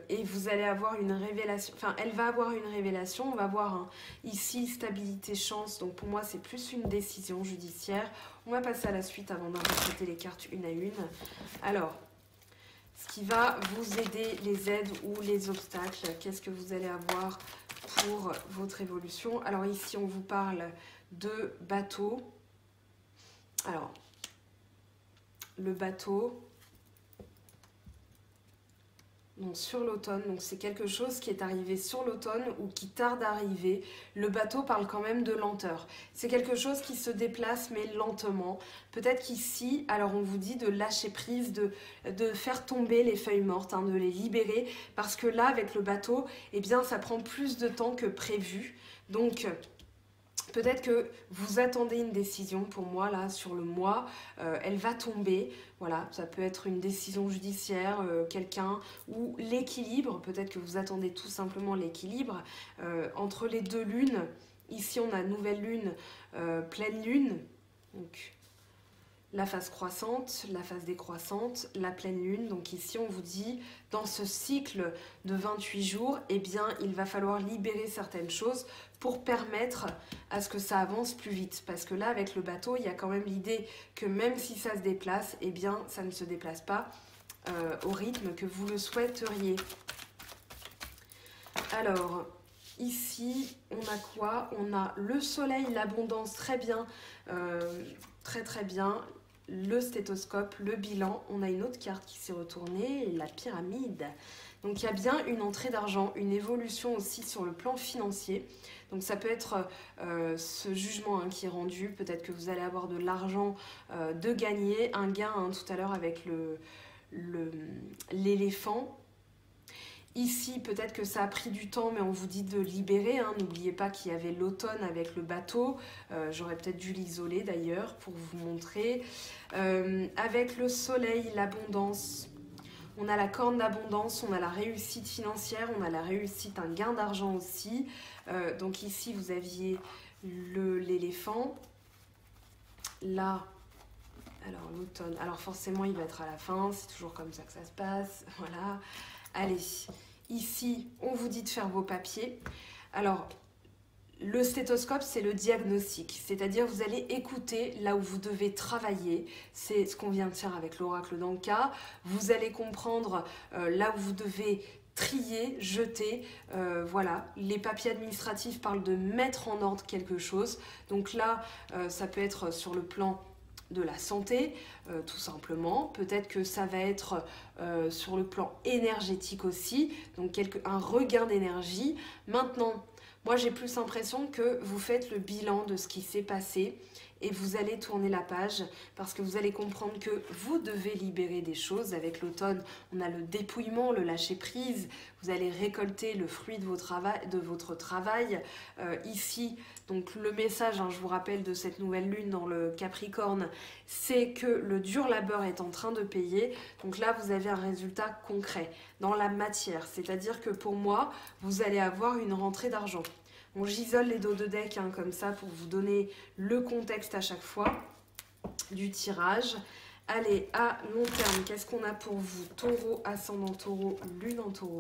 Et vous allez avoir une révélation, enfin elle va avoir une révélation, on va voir ici stabilité, chance, donc pour moi c'est plus une décision judiciaire. On va passer à la suite avant d'interpréter les cartes une à une. Alors, ce qui va vous aider, les aides ou les obstacles, qu'est-ce que vous allez avoir pour votre évolution? Alors ici on vous parle de bateau. Alors, le bateau... Donc sur l'automne, donc c'est quelque chose qui est arrivé sur l'automne ou qui tarde à arriver. Le bateau parle quand même de lenteur. C'est quelque chose qui se déplace mais lentement. Peut-être qu'ici, alors on vous dit de lâcher prise, de faire tomber les feuilles mortes, de les libérer. Parce que là, avec le bateau, eh bien ça prend plus de temps que prévu. Donc... peut-être que vous attendez une décision, pour moi, là, sur le mois, elle va tomber. Voilà, ça peut être une décision judiciaire, quelqu'un, ou l'équilibre. Peut-être que vous attendez tout simplement l'équilibre entre les deux lunes. Ici, on a nouvelle lune, pleine lune. Donc, la phase croissante, la phase décroissante, la pleine lune. Donc ici, on vous dit, dans ce cycle de 28 jours, eh bien, il va falloir libérer certaines choses pour permettre à ce que ça avance plus vite. Parce que là, avec le bateau, il y a quand même l'idée que même si ça se déplace, eh bien, ça ne se déplace pas au rythme que vous le souhaiteriez. Alors, ici, on a quoi? On a le soleil, l'abondance, très bien, très très bien. le stéthoscope, le bilan. On a une autre carte qui s'est retournée, la pyramide. Donc il y a bien une entrée d'argent, une évolution aussi sur le plan financier. Donc ça peut être ce jugement qui est rendu, peut-être que vous allez avoir de l'argent de gagner, un gain tout à l'heure avec l'éléphant. Ici, peut-être que ça a pris du temps, mais on vous dit de libérer. N'oubliez pas qu'il y avait l'automne avec le bateau. J'aurais peut-être dû l'isoler d'ailleurs pour vous montrer. Avec le soleil, l'abondance. On a la corne d'abondance, on a la réussite financière, on a la réussite, un gain d'argent aussi. Donc ici, vous aviez l'éléphant. Là, alors l'automne. Alors forcément, il va être à la fin. C'est toujours comme ça que ça se passe. Voilà. Allez. Ici, on vous dit de faire vos papiers. Alors, le stéthoscope, c'est le diagnostic, c'est-à-dire vous allez écouter là où vous devez travailler. C'est ce qu'on vient de faire avec l'oracle d'Anka. Vous allez comprendre là où vous devez trier, jeter. Voilà, les papiers administratifs parlent de mettre en ordre quelque chose. Donc là, ça peut être sur le plan de la santé, tout simplement. Peut-être que ça va être sur le plan énergétique aussi, donc un regain d'énergie. Maintenant, moi j'ai plus l'impression que vous faites le bilan de ce qui s'est passé et vous allez tourner la page parce que vous allez comprendre que vous devez libérer des choses. Avec l'automne, on a le dépouillement, le lâcher-prise. Vous allez récolter le fruit de votre travail. Ici, donc le message, je vous rappelle, de cette nouvelle lune dans le Capricorne, c'est que le dur labeur est en train de payer. Donc là, vous avez un résultat concret dans la matière. C'est-à-dire que pour moi, vous allez avoir une rentrée d'argent. Bon, j'isole les dos de deck comme ça pour vous donner le contexte à chaque fois du tirage. Allez, à long terme, qu'est-ce qu'on a pour vous? Taureau, ascendant taureau, lune en taureau.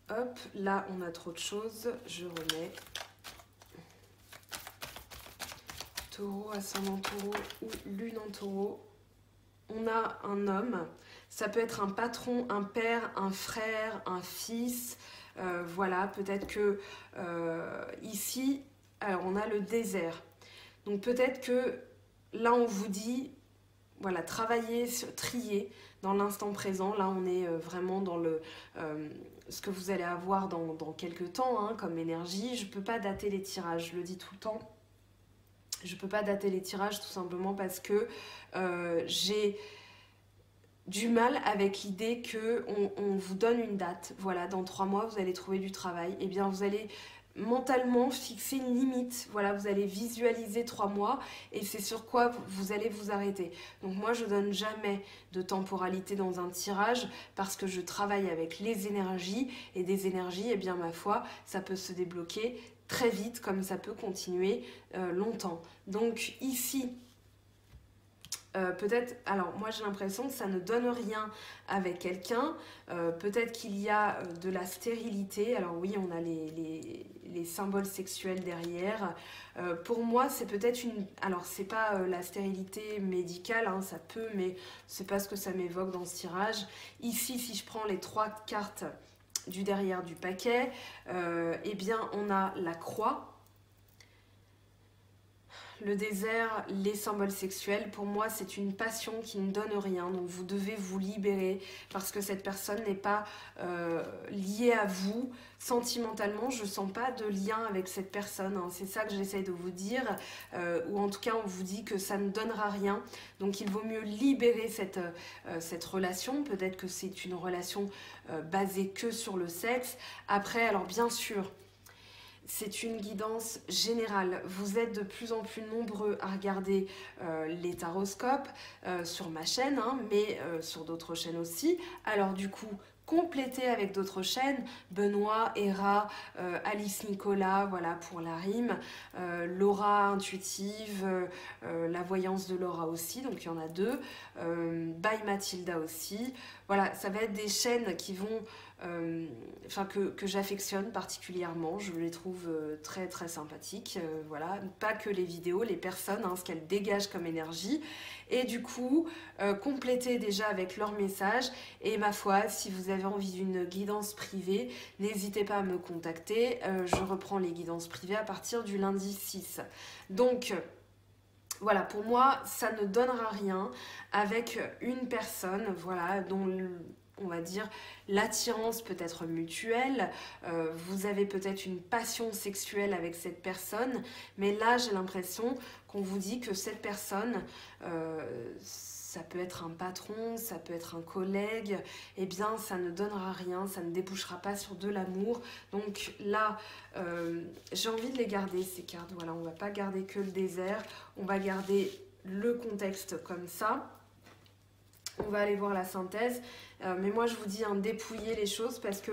Hop, là on a trop de choses, je remets. Taureau, ascendant taureau ou lune en taureau. On a un homme, ça peut être un patron, un père, un frère, un fils. Voilà, peut-être que ici, alors on a le désert. Donc peut-être que là on vous dit, voilà, travailler, trier dans l'instant présent. Là on est vraiment dans ce que vous allez avoir dans quelques temps comme énergie. Je ne peux pas dater les tirages, je le dis tout le temps. Je ne peux pas dater les tirages tout simplement parce que j'ai du mal avec l'idée qu'on vous donne une date. Voilà, dans 3 mois, vous allez trouver du travail. Eh bien, vous allez mentalement fixer une limite. Voilà, vous allez visualiser 3 mois et c'est sur quoi vous allez vous arrêter. Donc moi, je ne donne jamais de temporalité dans un tirage parce que je travaille avec les énergies et des énergies, eh bien ma foi, ça peut se débloquer très vite comme ça peut continuer longtemps. Donc ici, peut-être, alors moi j'ai l'impression que ça ne donne rien avec quelqu'un, peut-être qu'il y a de la stérilité, alors oui on a les symboles sexuels derrière, pour moi c'est peut-être alors c'est pas la stérilité médicale, ça peut, mais c'est pas ce que ça m'évoque dans ce tirage. Ici si je prends les 3 cartes du derrière du paquet, eh bien on a la croix, le désert, les symboles sexuels. Pour moi, c'est une passion qui ne donne rien. Donc, vous devez vous libérer parce que cette personne n'est pas liée à vous sentimentalement. Je ne sens pas de lien avec cette personne. C'est ça que j'essaie de vous dire. Ou en tout cas, on vous dit que ça ne donnera rien. Donc, il vaut mieux libérer cette relation. Peut-être que c'est une relation basée que sur le sexe. Après, alors bien sûr, c'est une guidance générale. Vous êtes de plus en plus nombreux à regarder les taroscopes sur ma chaîne, mais sur d'autres chaînes aussi. Alors du coup, complétez avec d'autres chaînes, Benoît, Hera, Alice Nicolas, voilà pour la rime, Laura intuitive, la voyance de Laura aussi, donc il y en a 2, By Mathilda aussi. Voilà, ça va être des chaînes qui vont enfin que j'affectionne particulièrement. Je les trouve très très sympathiques. Voilà, pas que les vidéos, les personnes, hein, ce qu'elles dégagent comme énergie. Et du coup, compléter déjà avec leur message. Et ma foi, si vous avez envie d'une guidance privée, n'hésitez pas à me contacter. Je reprends les guidances privées à partir du lundi 6. Donc, voilà, pour moi, ça ne donnera rien avec une personne, voilà, dont on va dire l'attirance peut être mutuelle, vous avez peut-être une passion sexuelle avec cette personne, mais là j'ai l'impression qu'on vous dit que cette personne, ça peut être un patron, ça peut être un collègue, eh bien ça ne donnera rien, ça ne débouchera pas sur de l'amour. Donc là, j'ai envie de les garder ces cartes, voilà, on ne va pas garder que le désert, on va garder le contexte comme ça. On va aller voir la synthèse, mais moi je vous dis, hein, dépouillez les choses parce que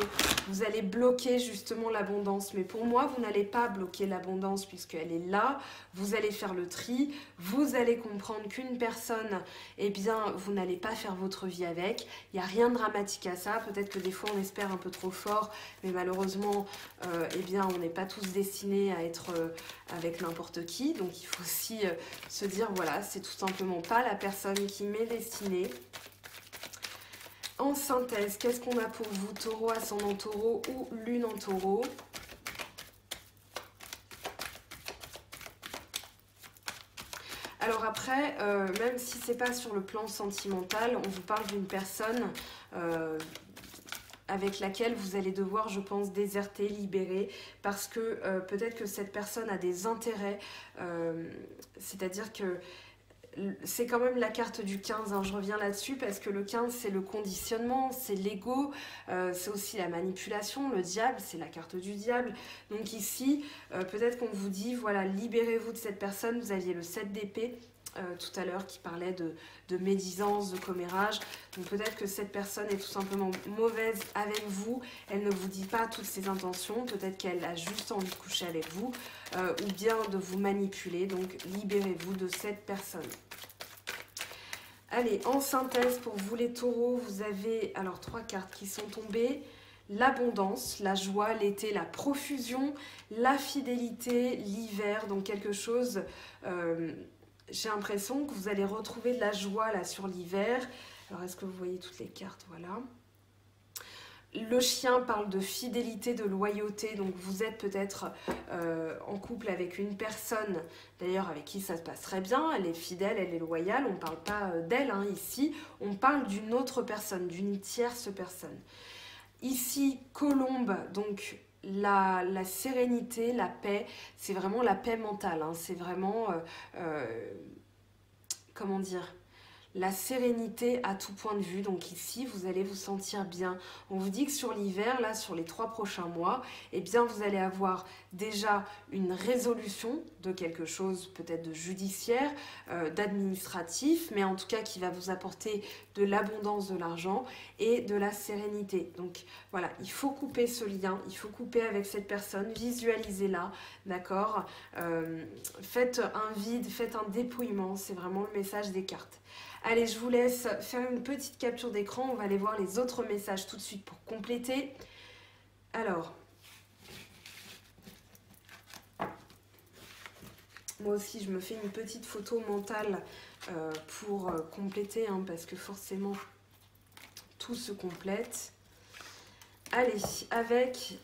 vous allez bloquer justement l'abondance. Mais pour moi, vous n'allez pas bloquer l'abondance puisqu'elle est là, vous allez faire le tri, vous allez comprendre qu'une personne, eh bien, vous n'allez pas faire votre vie avec. Il n'y a rien de dramatique à ça, peut-être que des fois on espère un peu trop fort, mais malheureusement, eh bien, on n'est pas tous destinés à être avec n'importe qui. Donc il faut aussi se dire, voilà, c'est tout simplement pas la personne qui m'est destinée. En synthèse, qu'est-ce qu'on a pour vous, taureau, ascendant taureau ou lune en taureau? Alors après, même si c'est pas sur le plan sentimental, on vous parle d'une personne avec laquelle vous allez devoir, je pense, déserter, libérer, parce que peut-être que cette personne a des intérêts, c'est-à-dire que c'est quand même la carte du 15, hein, je reviens là-dessus parce que le 15 c'est le conditionnement, c'est l'ego, c'est aussi la manipulation, le diable, c'est la carte du diable. Donc ici, peut-être qu'on vous dit, voilà, libérez-vous de cette personne. Vous aviez le 7 d'épée tout à l'heure qui parlait de médisance, de commérage. Donc peut-être que cette personne est tout simplement mauvaise avec vous, elle ne vous dit pas toutes ses intentions, peut-être qu'elle a juste envie de coucher avec vous ou bien de vous manipuler. Donc libérez-vous de cette personne. Allez, en synthèse pour vous les taureaux, vous avez alors 3 cartes qui sont tombées. L'abondance, la joie, l'été, la profusion, la fidélité, l'hiver, donc quelque chose... j'ai l'impression que vous allez retrouver de la joie là sur l'hiver. Alors, est-ce que vous voyez toutes les cartes? Voilà. Le chien parle de fidélité, de loyauté. Donc, vous êtes peut-être en couple avec une personne, d'ailleurs, avec qui ça se passe très bien. Elle est fidèle, elle est loyale. On ne parle pas d'elle, hein, ici. On parle d'une autre personne, d'une tierce personne. Ici, colombe, donc... La sérénité, la paix, c'est vraiment la paix mentale, hein. C'est vraiment, comment dire, la sérénité à tout point de vue. Donc ici, vous allez vous sentir bien. On vous dit que sur l'hiver, là, sur les 3 prochains mois, eh bien, vous allez avoir déjà une résolution de quelque chose, peut-être de judiciaire, d'administratif, mais en tout cas qui va vous apporter de l'abondance de l'argent et de la sérénité. Donc voilà, il faut couper ce lien, il faut couper avec cette personne, visualisez-la, d'accord, faites un vide, faites un dépouillement, c'est vraiment le message des cartes. Allez, je vous laisse faire une petite capture d'écran. On va aller voir les autres messages tout de suite pour compléter. Alors, moi aussi, je me fais une petite photo mentale pour compléter, hein, parce que forcément, tout se complète. Allez, avec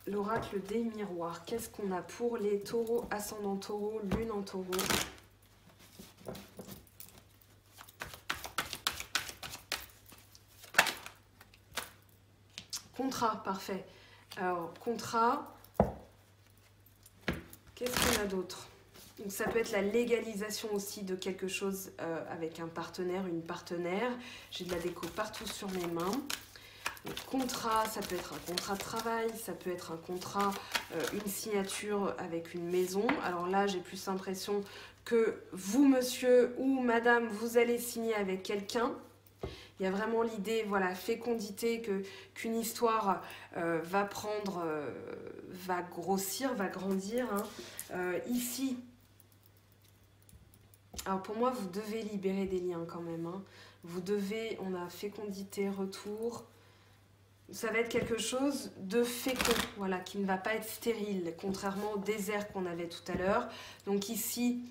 l'oracle des miroirs, qu'est-ce qu'on a pour les taureaux, ascendant taureau, lune en taureau? Contrat, parfait. Alors, contrat, qu'est-ce qu'on a d'autre? Donc, ça peut être la légalisation aussi de quelque chose avec un partenaire, une partenaire. J'ai de la déco partout sur mes mains. Donc, contrat, ça peut être un contrat de travail, ça peut être un contrat, une signature avec une maison. Alors là, j'ai plus l'impression que vous, monsieur ou madame, vous allez signer avec quelqu'un. Il y a vraiment l'idée, voilà, fécondité, qu'une histoire va prendre, va grossir, va grandir, hein. Ici, alors pour moi, vous devez libérer des liens quand même, hein. Vous devez, on a fécondité, retour, ça va être quelque chose de fécond, voilà, qui ne va pas être stérile, contrairement au désert qu'on avait tout à l'heure. Donc ici,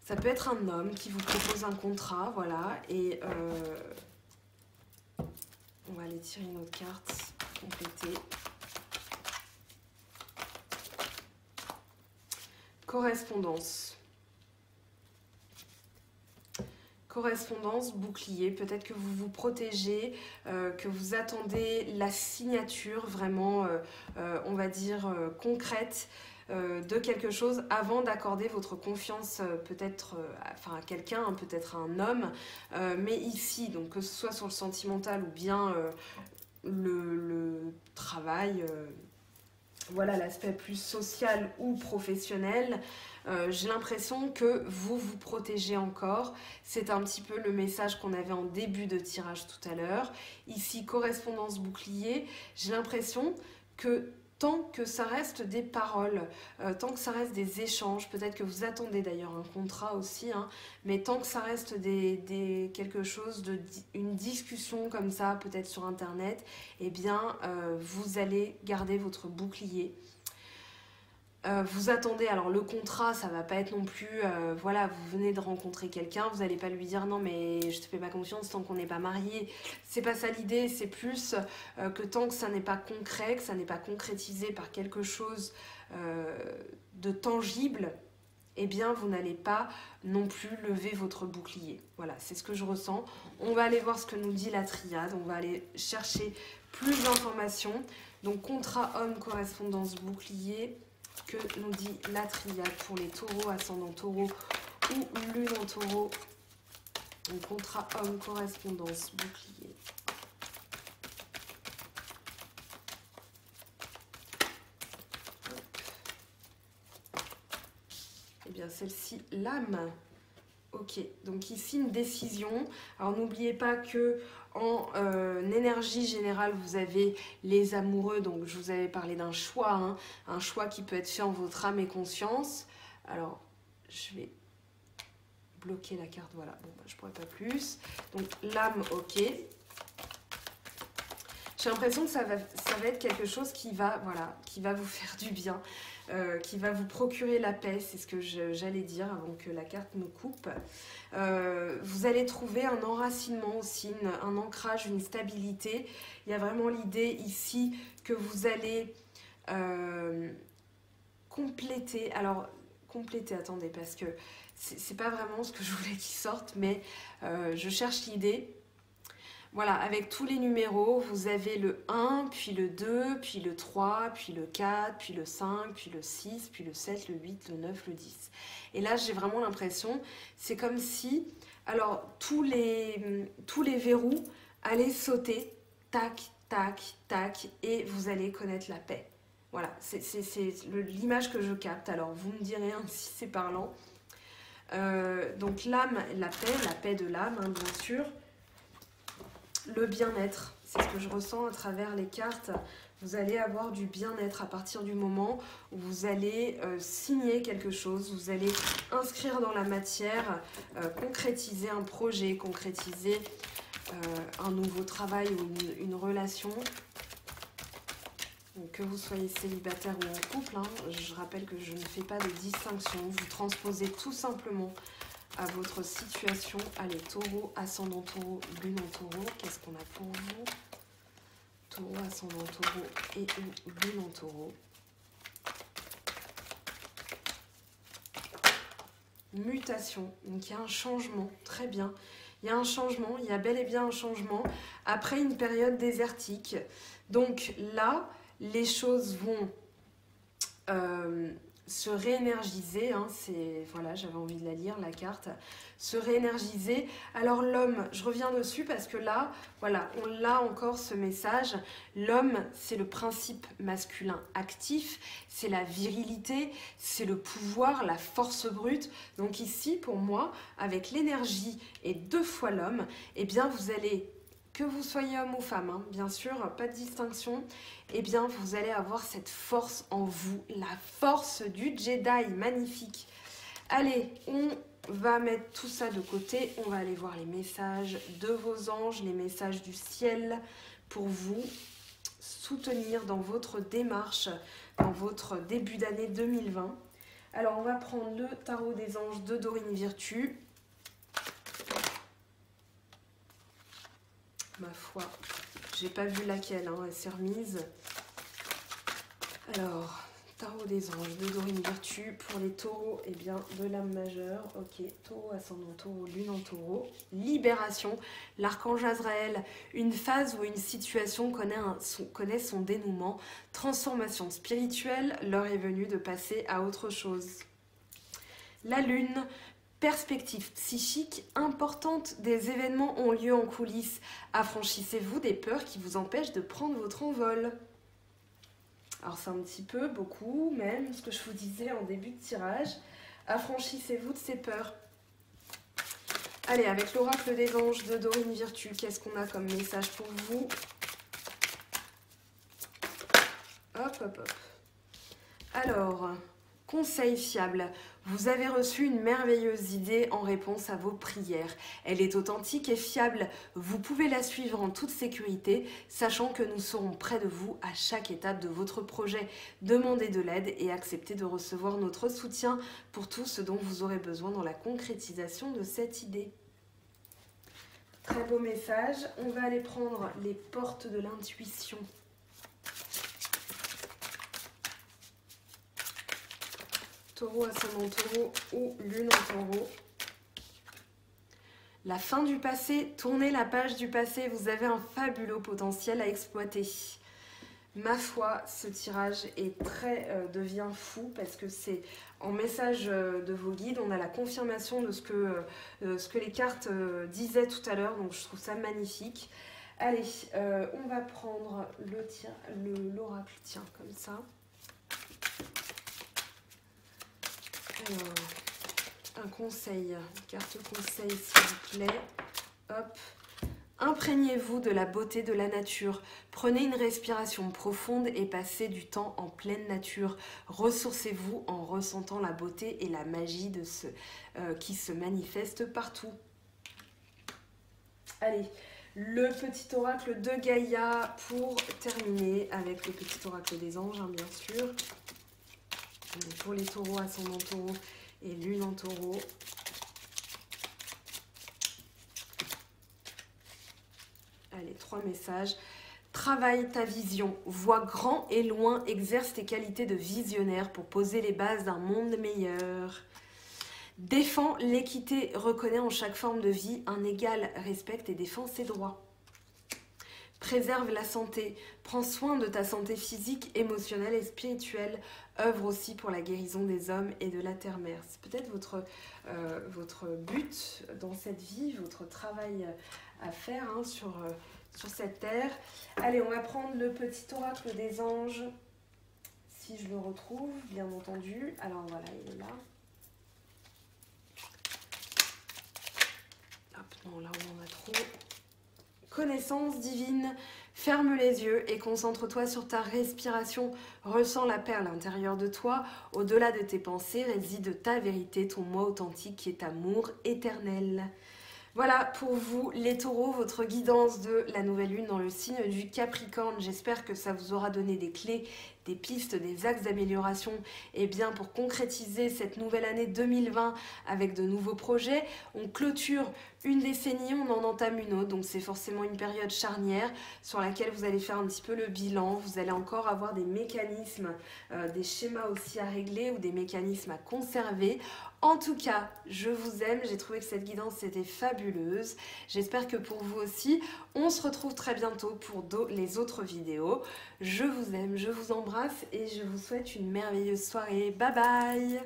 ça peut être un homme qui vous propose un contrat, voilà, et on va aller tirer une autre carte pour compléter. Correspondance. Correspondance, bouclier, peut-être que vous vous protégez, que vous attendez la signature vraiment, on va dire, concrète de quelque chose avant d'accorder votre confiance peut-être enfin, à quelqu'un, hein, peut-être à un homme. Mais ici, donc que ce soit sur le sentimental ou bien le travail, voilà l'aspect plus social ou professionnel, j'ai l'impression que vous vous protégez encore. C'est un petit peu le message qu'on avait en début de tirage tout à l'heure. Ici, correspondance bouclier, j'ai l'impression que tant que ça reste des paroles, tant que ça reste des échanges, peut-être que vous attendez d'ailleurs un contrat aussi, hein, mais tant que ça reste quelque chose, une discussion comme ça, peut-être sur internet, eh bien vous allez garder votre bouclier. Vous attendez, alors le contrat, ça va pas être non plus, voilà, vous venez de rencontrer quelqu'un, vous n'allez pas lui dire non mais je te fais pas confiance tant qu'on n'est pas marié. C'est pas ça l'idée, c'est plus que tant que ça n'est pas concret, que ça n'est pas concrétisé par quelque chose de tangible, eh bien vous n'allez pas non plus lever votre bouclier. Voilà, c'est ce que je ressens. On va aller voir ce que nous dit la triade, on va aller chercher plus d'informations. Donc contrat homme, correspondance bouclier. Que nous dit la triade pour les taureaux, ascendant taureau ou lune en taureau. Donc contrat homme, correspondance, bouclier. Et bien celle-ci, l'âme. Ok, donc ici une décision. Alors n'oubliez pas que en énergie générale, vous avez les amoureux. Donc je vous avais parlé d'un choix, hein, un choix qui peut être fait en votre âme et conscience. Alors je vais bloquer la carte, voilà, bon, bah, je ne pourrais pas plus. Donc l'âme, ok. J'ai l'impression que ça va être quelque chose qui va, voilà, qui va vous faire du bien. Qui va vous procurer la paix, c'est ce que j'allais dire avant que la carte me coupe. Vous allez trouver un enracinement aussi, un ancrage, une stabilité. Il y a vraiment l'idée ici que vous allez compléter. Alors, compléter, attendez, parce que c'est pas vraiment ce que je voulais qu'il sorte, mais je cherche l'idée. Voilà, avec tous les numéros, vous avez le 1, puis le 2, puis le 3, puis le 4, puis le 5, puis le 6, puis le 7, le 8, le 9, le 10. Et là, j'ai vraiment l'impression, c'est comme si, alors, tous les verrous allaient sauter, tac, tac, tac, et vous allez connaître la paix. Voilà, c'est l'image que je capte. Alors, vous me direz hein, si c'est parlant. Donc, l'âme, la paix de l'âme, hein, bien sûr. Le bien-être, c'est ce que je ressens à travers les cartes. Vous allez avoir du bien-être à partir du moment où vous allez signer quelque chose, vous allez inscrire dans la matière, concrétiser un projet, concrétiser un nouveau travail ou une relation. Donc, que vous soyez célibataire ou en couple, hein, je rappelle que je ne fais pas de distinction. Vous transposez tout simplement à votre situation. Allez, taureau, ascendant taureau, lune en taureau. Qu'est-ce qu'on a pour vous? Taureau, ascendant taureau et lune en taureau. Mutation. Donc, il y a un changement. Très bien. Il y a un changement. Il y a bel et bien un changement après une période désertique. Donc, là, les choses vont se réénergiser, hein, voilà, j'avais envie de la lire, la carte, se réénergiser. Alors l'homme, je reviens dessus parce que là, voilà, on a encore ce message. L'homme, c'est le principe masculin actif, c'est la virilité, c'est le pouvoir, la force brute. Donc ici, pour moi, avec l'énergie et 2 fois l'homme, eh bien vous allez, que vous soyez homme ou femme, hein, bien sûr, pas de distinction, eh bien vous allez avoir cette force en vous, la force du Jedi, magnifique. Allez, on va mettre tout ça de côté. On va aller voir les messages de vos anges, les messages du ciel pour vous soutenir dans votre démarche, dans votre début d'année 2020. Alors, on va prendre le tarot des anges de Dorine Virtue. Ma foi, j'ai pas vu laquelle, hein, elle s'est remise. Alors, tarot des anges de Dorine Virtue pour les taureaux, et bien de l'âme majeure. Ok, taureau, ascendant taureau, lune en taureau. Libération, l'archange Azraël, une phase ou une situation connaît son dénouement. Transformation spirituelle, l'heure est venue de passer à autre chose. La lune, perspective psychique importante, des événements ont lieu en coulisses. Affranchissez-vous des peurs qui vous empêchent de prendre votre envol. Alors c'est un petit peu, beaucoup même, ce que je vous disais en début de tirage. Affranchissez-vous de ces peurs. Allez, avec l'oracle des anges de Dorine Virtue, qu'est-ce qu'on a comme message pour vous? Hop, hop, hop. Alors, conseil fiable. Vous avez reçu une merveilleuse idée en réponse à vos prières. Elle est authentique et fiable. Vous pouvez la suivre en toute sécurité, sachant que nous serons près de vous à chaque étape de votre projet. Demandez de l'aide et acceptez de recevoir notre soutien pour tout ce dont vous aurez besoin dans la concrétisation de cette idée. Très beau message. On va aller prendre les portes de l'intuition. Taureau, ascendant taureau ou lune en taureau. La fin du passé, tournez la page du passé, vous avez un fabuleux potentiel à exploiter. Ma foi, ce tirage devient fou parce que c'est en message de vos guides, on a la confirmation de ce que les cartes disaient tout à l'heure, donc je trouve ça magnifique. Allez, on va prendre l'oracle, tiens, comme ça. Alors, un conseil, une carte conseil s'il vous plaît. Hop. Imprégnez-vous de la beauté de la nature. Prenez une respiration profonde et passez du temps en pleine nature. Ressourcez-vous en ressentant la beauté et la magie qui se manifeste partout. Allez, le petit oracle de Gaïa pour terminer avec le petit oracle des anges, hein, bien sûr. Pour les taureaux, ascendant taureau et lune en taureau. Allez, 3 messages. Travaille ta vision, vois grand et loin, exerce tes qualités de visionnaire pour poser les bases d'un monde meilleur. Défends l'équité, reconnais en chaque forme de vie un égal, respecte et défends ses droits. Préserve la santé, prends soin de ta santé physique, émotionnelle et spirituelle. Œuvre aussi pour la guérison des hommes et de la terre-mère. C'est peut-être votre but dans cette vie, votre travail à faire hein, sur cette terre. Allez, on va prendre le petit oracle des anges, si je le retrouve, bien entendu. Alors voilà, il est là. Hop, non, là on en a trop. Connaissance divine, ferme les yeux et concentre-toi sur ta respiration. Ressens la paix à l'intérieur de toi. Au-delà de tes pensées réside ta vérité, ton moi authentique qui est amour éternel. Voilà pour vous les taureaux, votre guidance de la nouvelle lune dans le signe du Capricorne. J'espère que ça vous aura donné des clés, des pistes, des axes d'amélioration et bien pour concrétiser cette nouvelle année 2020 avec de nouveaux projets. On clôture une décennie, on en entame une autre, donc c'est forcément une période charnière sur laquelle vous allez faire un petit peu le bilan. Vous allez encore avoir des mécanismes, des schémas aussi à régler ou des mécanismes à conserver. En tout cas, je vous aime, j'ai trouvé que cette guidance était fabuleuse. J'espère que pour vous aussi, on se retrouve très bientôt pour les autres vidéos. Je vous aime, je vous embrasse et je vous souhaite une merveilleuse soirée. Bye bye!